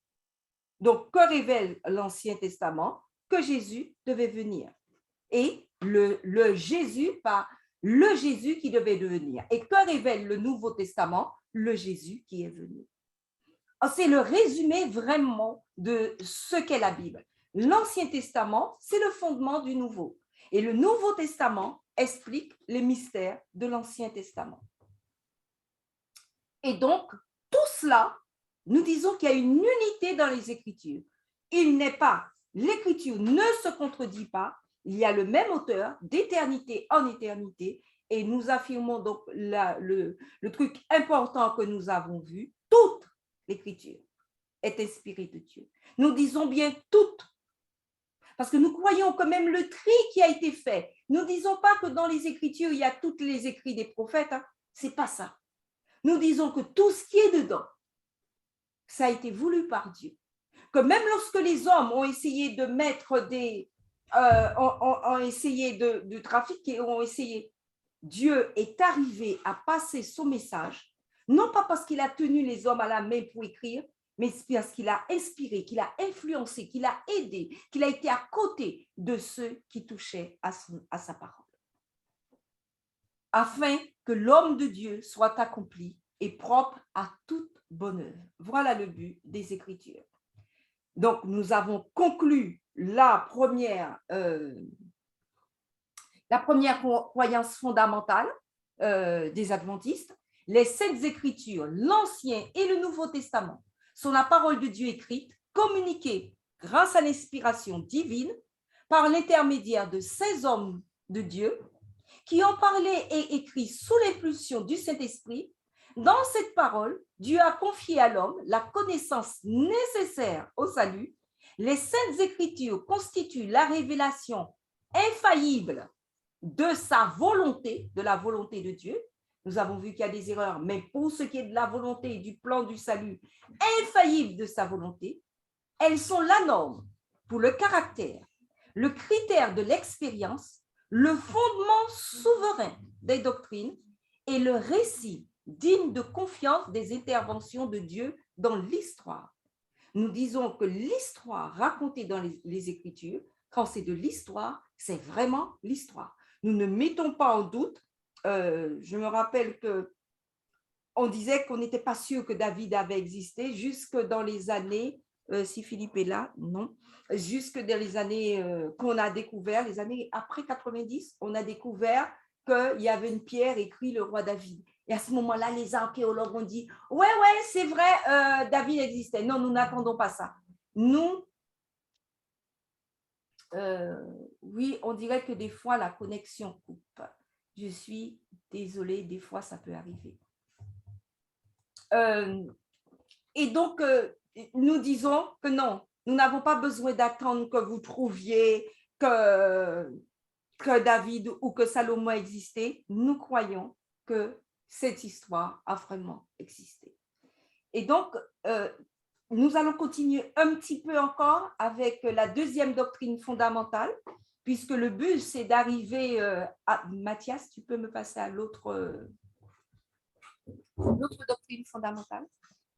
D: Donc, que révèle l'Ancien Testament? Que Jésus devait venir. Et le Jésus qui devait devenir. Et que révèle le Nouveau Testament? Le Jésus qui est venu. C'est le résumé vraiment de ce qu'est la Bible. L'Ancien Testament, c'est le fondement du Nouveau. Et le Nouveau Testament explique les mystères de l'Ancien Testament. Et donc, tout cela, nous disons qu'il y a une unité dans les Écritures. L'Écriture ne se contredit pas. Il y a le même auteur d'éternité en éternité. Et nous affirmons donc le truc important que nous avons vu, toute l'Écriture est inspirée de Dieu. Nous disons bien toute, parce que nous croyons que même le tri qui a été fait, nous ne disons pas que dans les Écritures, il y a tous les écrits des prophètes, hein. Ce n'est pas ça. Nous disons que tout ce qui est dedans, ça a été voulu par Dieu. Que même lorsque les hommes ont essayé de mettre ont essayé de trafiquer, Dieu est arrivé à passer son message, non pas parce qu'il a tenu les hommes à la main pour écrire, mais parce qu'il a inspiré, qu'il a influencé, qu'il a aidé, qu'il a été à côté de ceux qui touchaient à sa parole. Afin que l'homme de Dieu soit accompli et propre à toute bonne œuvre. Voilà le but des Écritures. Donc, nous avons conclu la première croyance fondamentale des adventistes. Les Saintes Écritures, l'Ancien et le Nouveau Testament, sont la parole de Dieu écrite, communiquée grâce à l'inspiration divine par l'intermédiaire de ces hommes de Dieu qui ont parlé et écrit sous l'impulsion du Saint-Esprit. Dans cette parole, Dieu a confié à l'homme la connaissance nécessaire au salut. Les Saintes Écritures constituent la révélation infaillible de sa volonté, de la volonté de Dieu. Nous avons vu qu'il y a des erreurs, mais pour ce qui est de la volonté et du plan du salut, infaillible de sa volonté. Elles sont la norme pour le caractère, le critère de l'expérience, le fondement souverain des doctrines et le récit digne de confiance des interventions de Dieu dans l'histoire. Nous disons que l'histoire racontée dans les Écritures, quand c'est de l'histoire, c'est vraiment l'histoire. Nous ne mettons pas en doute. Je me rappelle qu'on disait qu'on n'était pas sûr que David avait existé jusque dans les années, si Philippe est là, non, jusque dans les années qu'on a découvert, les années après 90, on a découvert qu'il y avait une pierre écrite le roi David. Et à ce moment-là, les archéologues ont dit, ouais, c'est vrai, David existait. Non, nous n'attendons pas ça. Nous, oui, on dirait que des fois, la connexion coupe. Je suis désolée, des fois, ça peut arriver. Et donc, nous disons que non, nous n'avons pas besoin d'attendre que vous trouviez que David ou que Salomon existait. Nous croyons que cette histoire a vraiment existé. Et donc, nous allons continuer un petit peu encore avec la deuxième doctrine fondamentale, puisque le but, c'est d'arriver à… Mathias, tu peux me passer à l'autre doctrine fondamentale.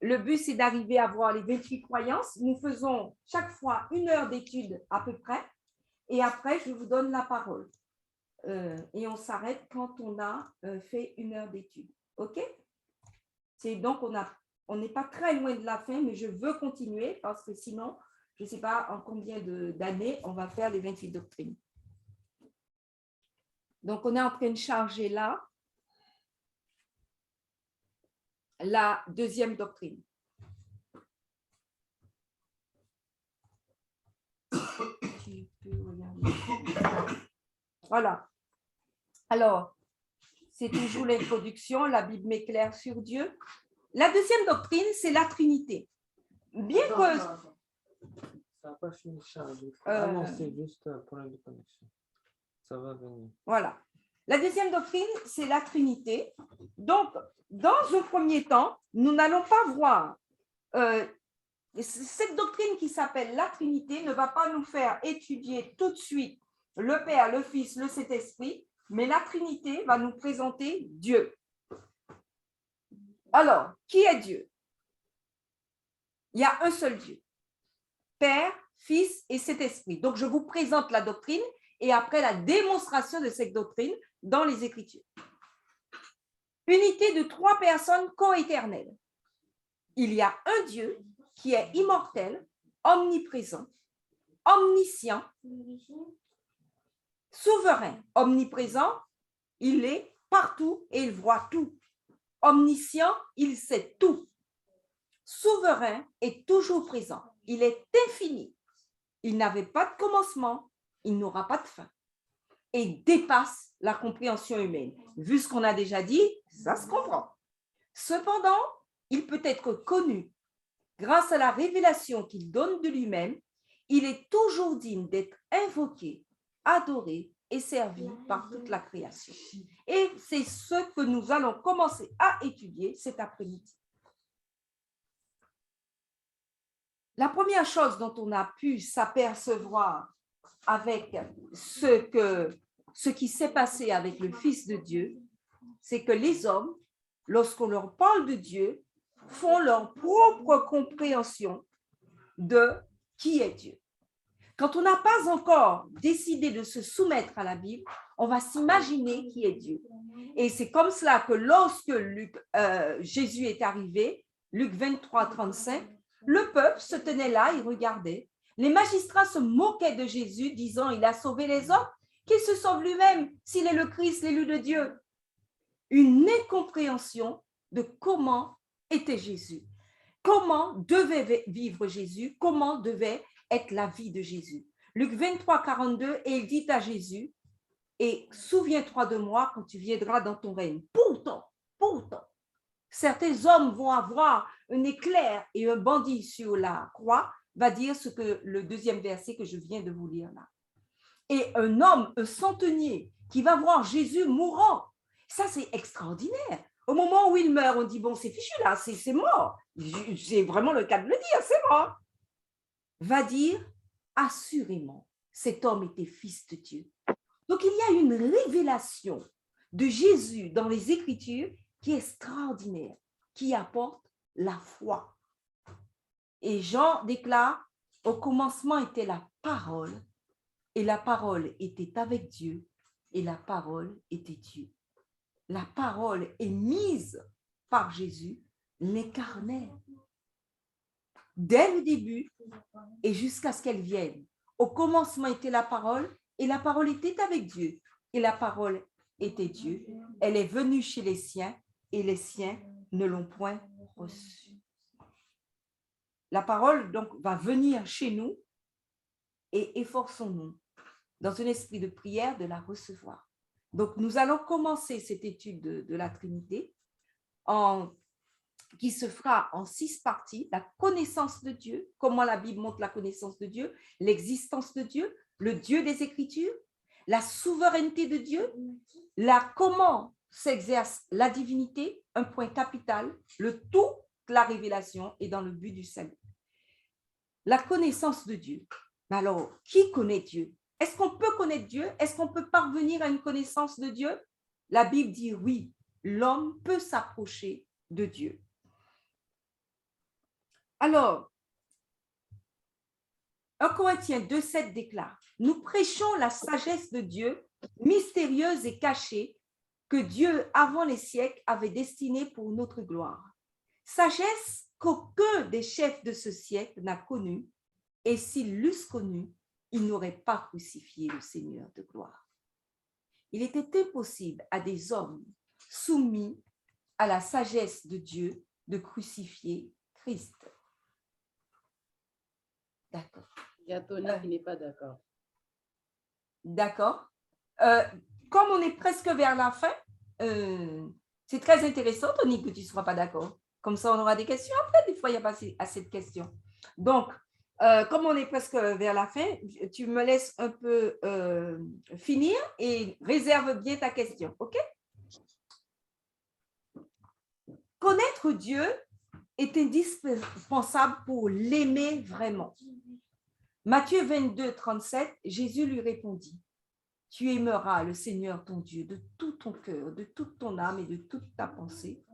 D: Le but, c'est d'arriver à voir les 28 croyances. Nous faisons chaque fois 1 heure d'étude à peu près, et après, je vous donne la parole. Et on s'arrête quand on a fait 1 heure d'étude. OK? C'est donc, on n'est pas très loin de la fin, mais je veux continuer parce que sinon, je ne sais pas en combien d'années on va faire les 28 doctrines. Donc, on est en train de charger là la deuxième doctrine. Tu peux regarder. Voilà. Alors, c'est toujours l'introduction, la Bible m'éclaire sur Dieu. La deuxième doctrine, c'est la Trinité. Bien que…
E: Ça n'a pas fini de charger. Non, c'est juste un problème de connexion. Ça va venir.
D: Voilà. La deuxième doctrine, c'est la Trinité. Donc, dans un premier temps, nous n'allons pas voir… cette doctrine qui s'appelle la Trinité ne va pas nous faire étudier tout de suite le Père, le Fils, le Saint-Esprit, mais la Trinité va nous présenter Dieu. Alors, qui est Dieu? Il y a un seul Dieu, Père, Fils et Saint-Esprit. Donc, je vous présente la doctrine et après la démonstration de cette doctrine dans les Écritures. Unité de 3 personnes coéternelles. Il y a un Dieu qui est immortel, omniprésent, omniscient, souverain, omniprésent, il est partout et il voit tout. Omniscient, il sait tout. Souverain est toujours présent. Il est infini. Il n'avait pas de commencement, il n'aura pas de fin. Et dépasse la compréhension humaine. Vu ce qu'on a déjà dit, ça se comprend. Cependant, il peut être connu grâce à la révélation qu'il donne de lui-même. Il est toujours digne d'être invoqué, adoré et servi par toute la création. Et c'est ce que nous allons commencer à étudier cet après-midi. La première chose dont on a pu s'apercevoir avec ce qui s'est passé avec le Fils de Dieu, c'est que les hommes, lorsqu'on leur parle de Dieu, font leur propre compréhension de qui est Dieu. Quand on n'a pas encore décidé de se soumettre à la Bible, on va s'imaginer qui est Dieu. Et c'est comme cela que lorsque Jésus est arrivé, Luc 23, 35, le peuple se tenait là et regardait. Les magistrats se moquaient de Jésus, disant « Il a sauvé les hommes, qu'il se sauve lui-même s'il est le Christ, l'élu de Dieu. » Une incompréhension de comment était Jésus, comment devait vivre Jésus, comment devait être la vie de Jésus. Luc 23, 42, et il dit à Jésus, « Et souviens-toi de moi quand tu viendras dans ton règne. » Pourtant, certains hommes vont avoir un éclair et un bandit sur la croix, va dire ce que le deuxième verset que je viens de vous lire là. Et un homme, un centenier, qui va voir Jésus mourant, ça c'est extraordinaire. Au moment où il meurt, on dit, bon, c'est fichu là, c'est mort. C'est vraiment le cas de le dire, c'est mort. va dire assurément, cet homme était fils de Dieu. Donc, il y a une révélation de Jésus dans les Écritures qui est extraordinaire, qui apporte la foi. Et Jean déclare, au commencement était la parole, et la parole était avec Dieu, et la parole était Dieu. La parole est mise par Jésus, l'incarnait. Dès le début et jusqu'à ce qu'elle vienne. Au commencement était la parole, et la parole était avec Dieu, et la parole était Dieu. Elle est venue chez les siens, et les siens ne l'ont point reçue. La parole, donc, va venir chez nous, et efforçons-nous, dans un esprit de prière, de la recevoir. Donc, nous allons commencer cette étude de la Trinité qui se fera en 6 parties. La connaissance de Dieu, comment la Bible montre la connaissance de Dieu, l'existence de Dieu, le Dieu des Écritures, la souveraineté de Dieu, comment s'exerce la divinité, un point capital, le tout de la révélation et dans le but du salut. La connaissance de Dieu. Alors, qui connaît Dieu? Est-ce qu'on peut connaître Dieu? Est-ce qu'on peut parvenir à une connaissance de Dieu? La Bible dit oui, l'homme peut s'approcher de Dieu. Alors, 1 Corinthiens 2,7 déclare, « Nous prêchons la sagesse de Dieu, mystérieuse et cachée, que Dieu, avant les siècles, avait destinée pour notre gloire. Sagesse qu'aucun des chefs de ce siècle n'a connue, et s'ils l'eussent connue, ils n'auraient pas crucifié le Seigneur de gloire. » Il était impossible à des hommes soumis à la sagesse de Dieu de crucifier Christ. D'accord.
B: Il y a Tony qui n'est pas d'accord.
D: D'accord. Comme on est presque vers la fin, c'est très intéressant, Tony, que tu ne sois pas d'accord. Comme ça, on aura des questions après. Des fois, il n'y a pas assez de questions. Donc, comme on est presque vers la fin, tu me laisses un peu finir et réserve bien ta question, OK? Connaître Dieu est indispensable pour l'aimer vraiment. Matthieu 22, 37, Jésus lui répondit, « Tu aimeras le Seigneur ton Dieu de tout ton cœur, de toute ton âme et de toute ta pensée. »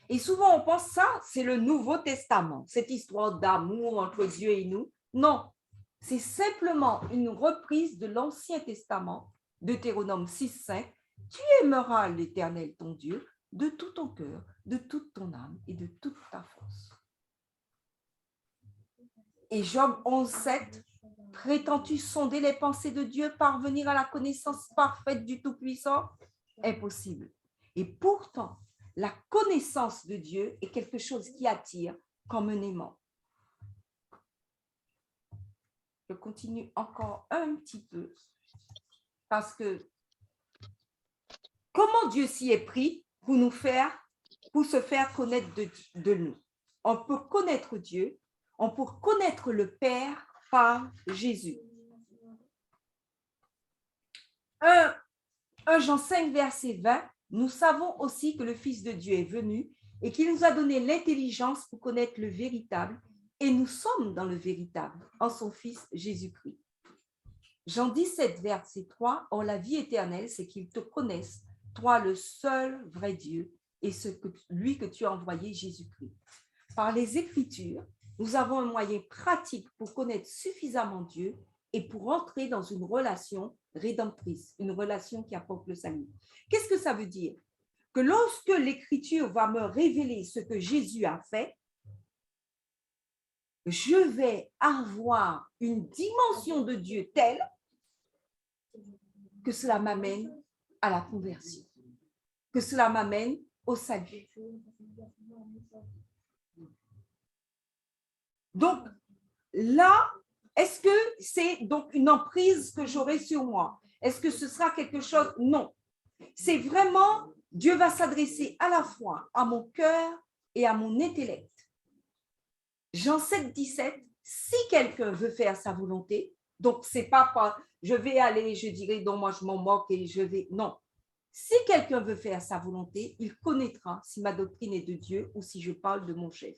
D: Et souvent, on pense ça, c'est le Nouveau Testament, cette histoire d'amour entre Dieu et nous. Non, c'est simplement une reprise de l'Ancien Testament, Deutéronome 6, 5. « Tu aimeras l'Éternel ton Dieu de tout ton cœur, de toute ton âme et de toute ta force. » Et Job 11, 7. « Prétends-tu sonder les pensées de Dieu, parvenir à la connaissance parfaite du Tout-Puissant? » Impossible. Et pourtant, la connaissance de Dieu est quelque chose qui attire comme un aimant. Je continue encore un petit peu parce que comment Dieu s'y est pris pour se faire connaître de nous? On peut connaître Dieu, on peut connaître le Père par Jésus. 1 Jean 5, verset 20, nous savons aussi que le Fils de Dieu est venu et qu'il nous a donné l'intelligence pour connaître le véritable, et nous sommes dans le véritable, en son Fils Jésus-Christ. Jean 17, verset 3, « Or la vie éternelle, c'est qu'ils te connaissent, toi le seul vrai Dieu, et lui que tu as envoyé, Jésus-Christ. » Par les Écritures, nous avons un moyen pratique pour connaître suffisamment Dieu et pour entrer dans une relation rédemptrice, une relation qui apporte le salut. Qu'est-ce que ça veut dire? Que lorsque l'Écriture va me révéler ce que Jésus a fait, je vais avoir une dimension de Dieu telle que cela m'amène à la conversion, que cela m'amène au salut. Donc, là, est-ce que c'est donc une emprise que j'aurai sur moi? Est-ce que ce sera quelque chose? Non. C'est vraiment, Dieu va s'adresser à la fois à mon cœur et à mon intellect. Jean 7, 17, si quelqu'un veut faire sa volonté, donc c'est pas je vais aller, je dirais, non, moi je m'en moque et je vais, non. Si quelqu'un veut faire sa volonté, il connaîtra si ma doctrine est de Dieu ou si je parle de mon chef.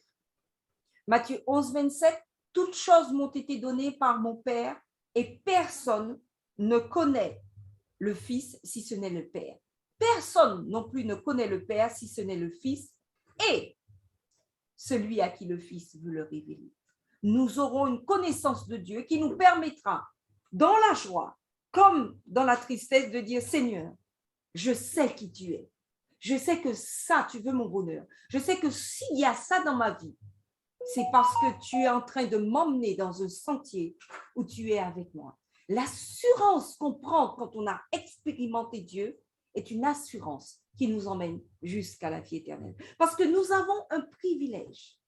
D: Matthieu 11, 27, toutes choses m'ont été données par mon Père et personne ne connaît le Fils si ce n'est le Père. Personne non plus ne connaît le Père si ce n'est le Fils et celui à qui le Fils veut le révéler. Nous aurons une connaissance de Dieu qui nous permettra, dans la joie comme dans la tristesse, de dire, Seigneur, je sais qui tu es. Je sais que ça, tu veux mon bonheur. Je sais que s'il y a ça dans ma vie, c'est parce que tu es en train de m'emmener dans un sentier où tu es avec moi. L'assurance qu'on prend quand on a expérimenté Dieu est une assurance qui nous emmène jusqu'à la vie éternelle. Parce que nous avons un privilège,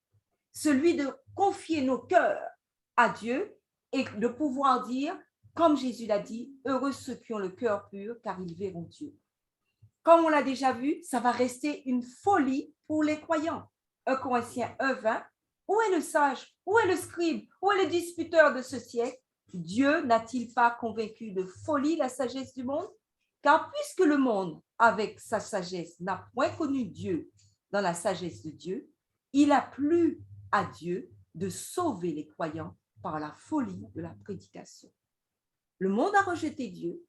D: celui de confier nos cœurs à Dieu et de pouvoir dire, comme Jésus l'a dit, heureux ceux qui ont le cœur pur, car ils verront Dieu. Comme on l'a déjà vu, ça va rester une folie pour les croyants. 1 Corinthiens 1:20, où est le sage? Où est le scribe? Où est le disputeur de ce siècle? Dieu n'a-t-il pas convaincu de folie la sagesse du monde? Car puisque le monde, avec sa sagesse, n'a point connu Dieu dans la sagesse de Dieu, il a plu à Dieu de sauver les croyants par la folie de la prédication. Le monde a rejeté Dieu,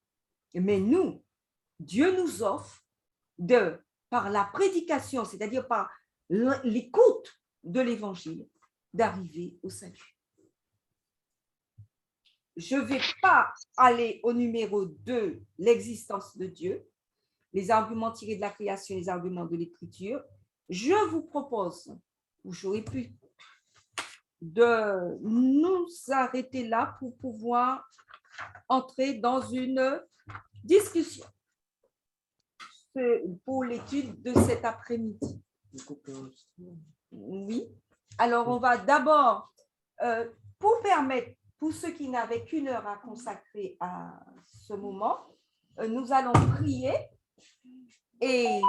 D: mais nous, Dieu nous offre par la prédication, c'est-à-dire par l'écoute de l'évangile, d'arriver au salut. Je ne vais pas aller au numéro 2, l'existence de Dieu, les arguments tirés de la création, les arguments de l'écriture. Je vous propose, ou j'aurais pu, de nous arrêter là pour pouvoir entrer dans une discussion pour l'étude de cet après-midi. Oui. Alors, on va d'abord, pour permettre, pour ceux qui n'avaient qu'une heure à consacrer à ce moment, nous allons prier et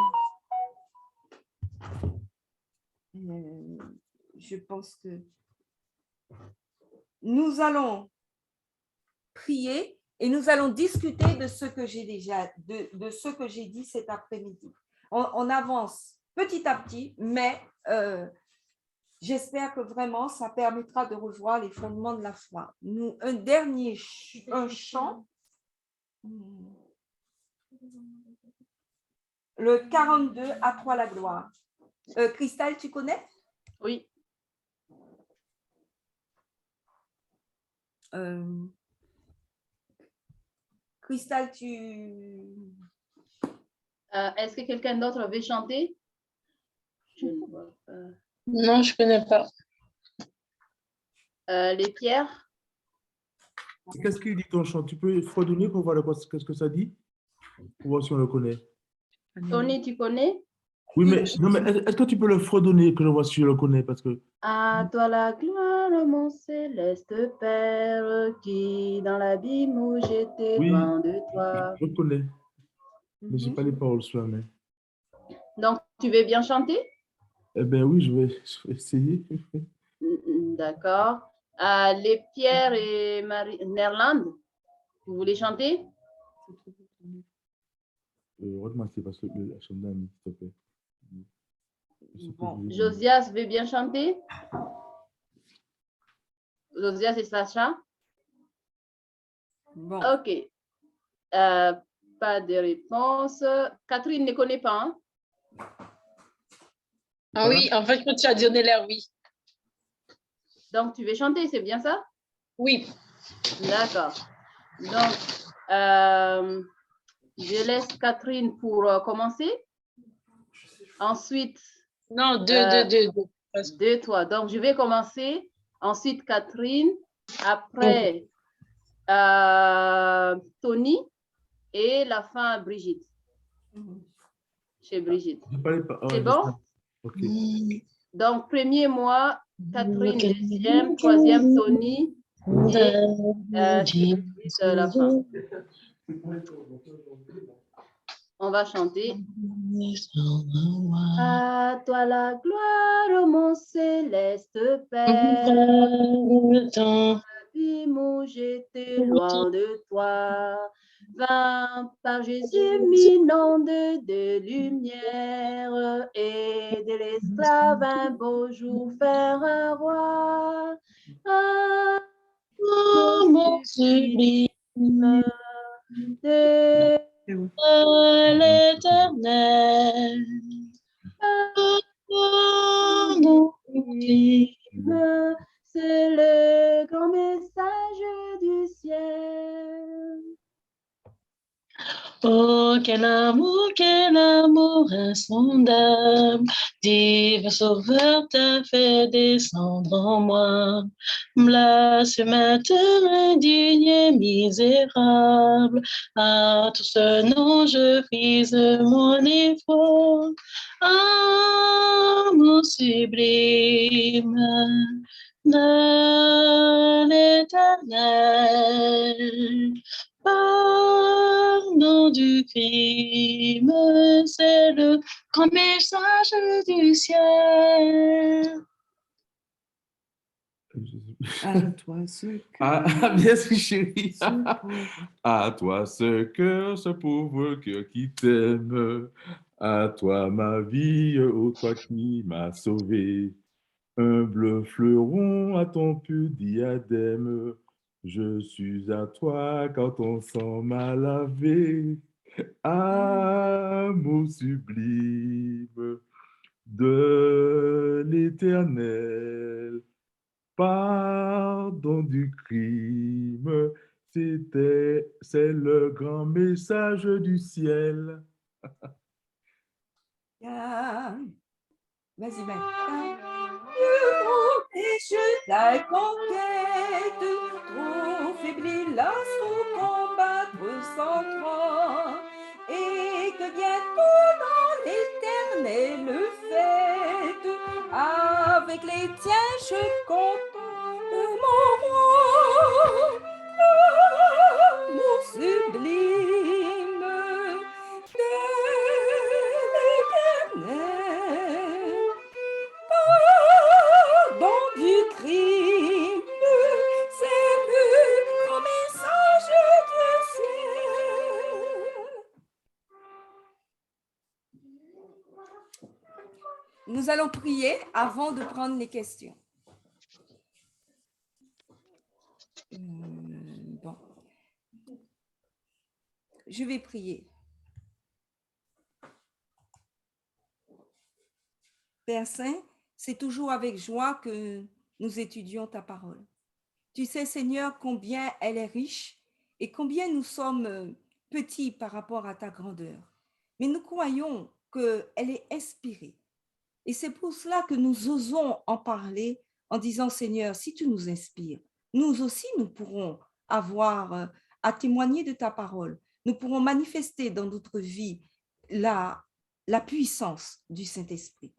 D: je pense que nous allons prier et nous allons discuter de ce que j'ai déjà, de ce que j'ai dit cet après-midi. On avance petit à petit, mais j'espère que vraiment ça permettra de revoir les fondements de la foi. Un dernier chant, le 42, à toi la gloire. Christelle, tu connais?
B: Oui.
D: Christelle,
B: Est-ce que quelqu'un d'autre veut chanter? Je ne vois pas.
C: Non, je ne connais pas.
B: Les pierres?
F: Qu'est-ce qu'il dit ton chant? Tu peux fredonner pour voir qu'est-ce que ça dit? Pour voir si on le connaît.
B: Tony, tu connais?
F: Oui, mais est-ce que tu peux le fredonner que je vois si je le connais? Parce que...
B: À toi la gloire, mon céleste Père, qui dans l'abîme où j'étais loin de toi.
F: Je connais, mais je n'ai pas les paroles sous la main.
B: Donc, tu veux bien chanter?
F: Eh bien oui, je vais essayer.
B: D'accord. Les Pierre et Marie Nerland, vous voulez chanter?
F: Remarquez parce que la chanson s'il te plaît.
D: Bon.
B: Josias veut bien chanter? Josias et Sacha?
D: bon.
B: Ok. Pas de réponse. Catherine ne connaît pas, hein?
C: Ah oui, en fait, quand tu as donné l'air, oui.
B: Donc, tu veux chanter, c'est bien ça?
C: Oui.
B: D'accord. Donc, je laisse Catherine pour commencer. Ensuite,
C: Non, deux.
B: toi. Donc, je vais commencer. Ensuite, Catherine. Après, Tony. Et la fin, Brigitte. Chez Brigitte. C'est bon?
F: Ok.
B: Donc, premier, moi, Catherine, deuxième, troisième, Tony. Et la fin. On va chanter. À toi la gloire, mon céleste Père. L'abîme où j'étais loin de toi. Vint par Jésus m'inonde de lumière et de l'esclave un beau jour faire un roi. À
C: sublime
B: de
C: l'Éternel. Pardon,
B: crime, c'est le grand message du ciel.
C: oh, quel amour insondable, divin sauveur t'a fait descendre en moi. Blasphémateur indigne et misérable, à tout ce nom je frise mon effort. Amour sublime de l'Éternel. Pardon du crime, c'est le grand message du ciel.
D: À toi ce
F: Ah,
D: cœur,
F: bien sûr, chérie.
D: ce pauvre.
F: À toi ce pauvre cœur qui t'aime. À toi ma vie, ô toi qui m'as sauvé. Humble fleuron à ton pur diadème. Je suis à toi quand ton sang m'a lavé. Amour sublime de l'Éternel. Pardon du crime, c'est le grand message du ciel.
D: Vas-y, Ben. Et je la conquête, trop faibli l'as pour combattre sans toi, et que bientôt dans l'éternel fête, avec les tiens je compte mon roi, l'amour sublime de l'éternel. Pardon du crime, c'est le grand message du ciel. Nous allons prier avant de prendre les questions. Bon. Je vais prier. Père Saint, c'est toujours avec joie que nous étudions ta parole. Tu sais, Seigneur, combien elle est riche et combien nous sommes petits par rapport à ta grandeur. Mais nous croyons qu'elle est inspirée. Et c'est pour cela que nous osons en parler en disant, Seigneur, si tu nous inspires, nous aussi, nous pourrons avoir à témoigner de ta parole. Nous pourrons manifester dans notre vie la puissance du Saint-Esprit.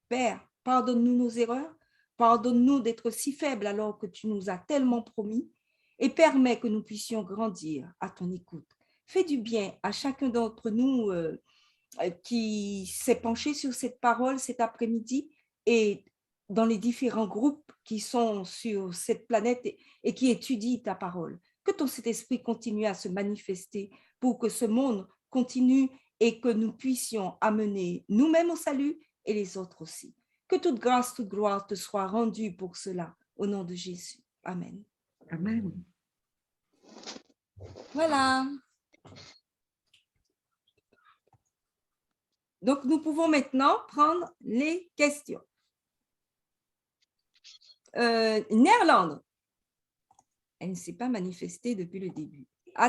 D: Père, pardonne-nous nos erreurs, pardonne-nous d'être si faibles alors que tu nous as tellement promis et permets que nous puissions grandir à ton écoute. Fais du bien à chacun d'entre nous qui s'est penché sur cette parole cet après-midi et dans les différents groupes qui sont sur cette planète et qui étudient ta parole. Que ton Saint-Esprit continue à se manifester pour que ce monde continue et que nous puissions amener nous-mêmes au salut et les autres aussi. Que toute grâce, toute gloire te soit rendue pour cela, au nom de Jésus. Amen.
B: Amen.
D: Voilà. Donc, nous pouvons maintenant prendre les questions. Néerlande. Elle ne s'est pas manifestée depuis le début.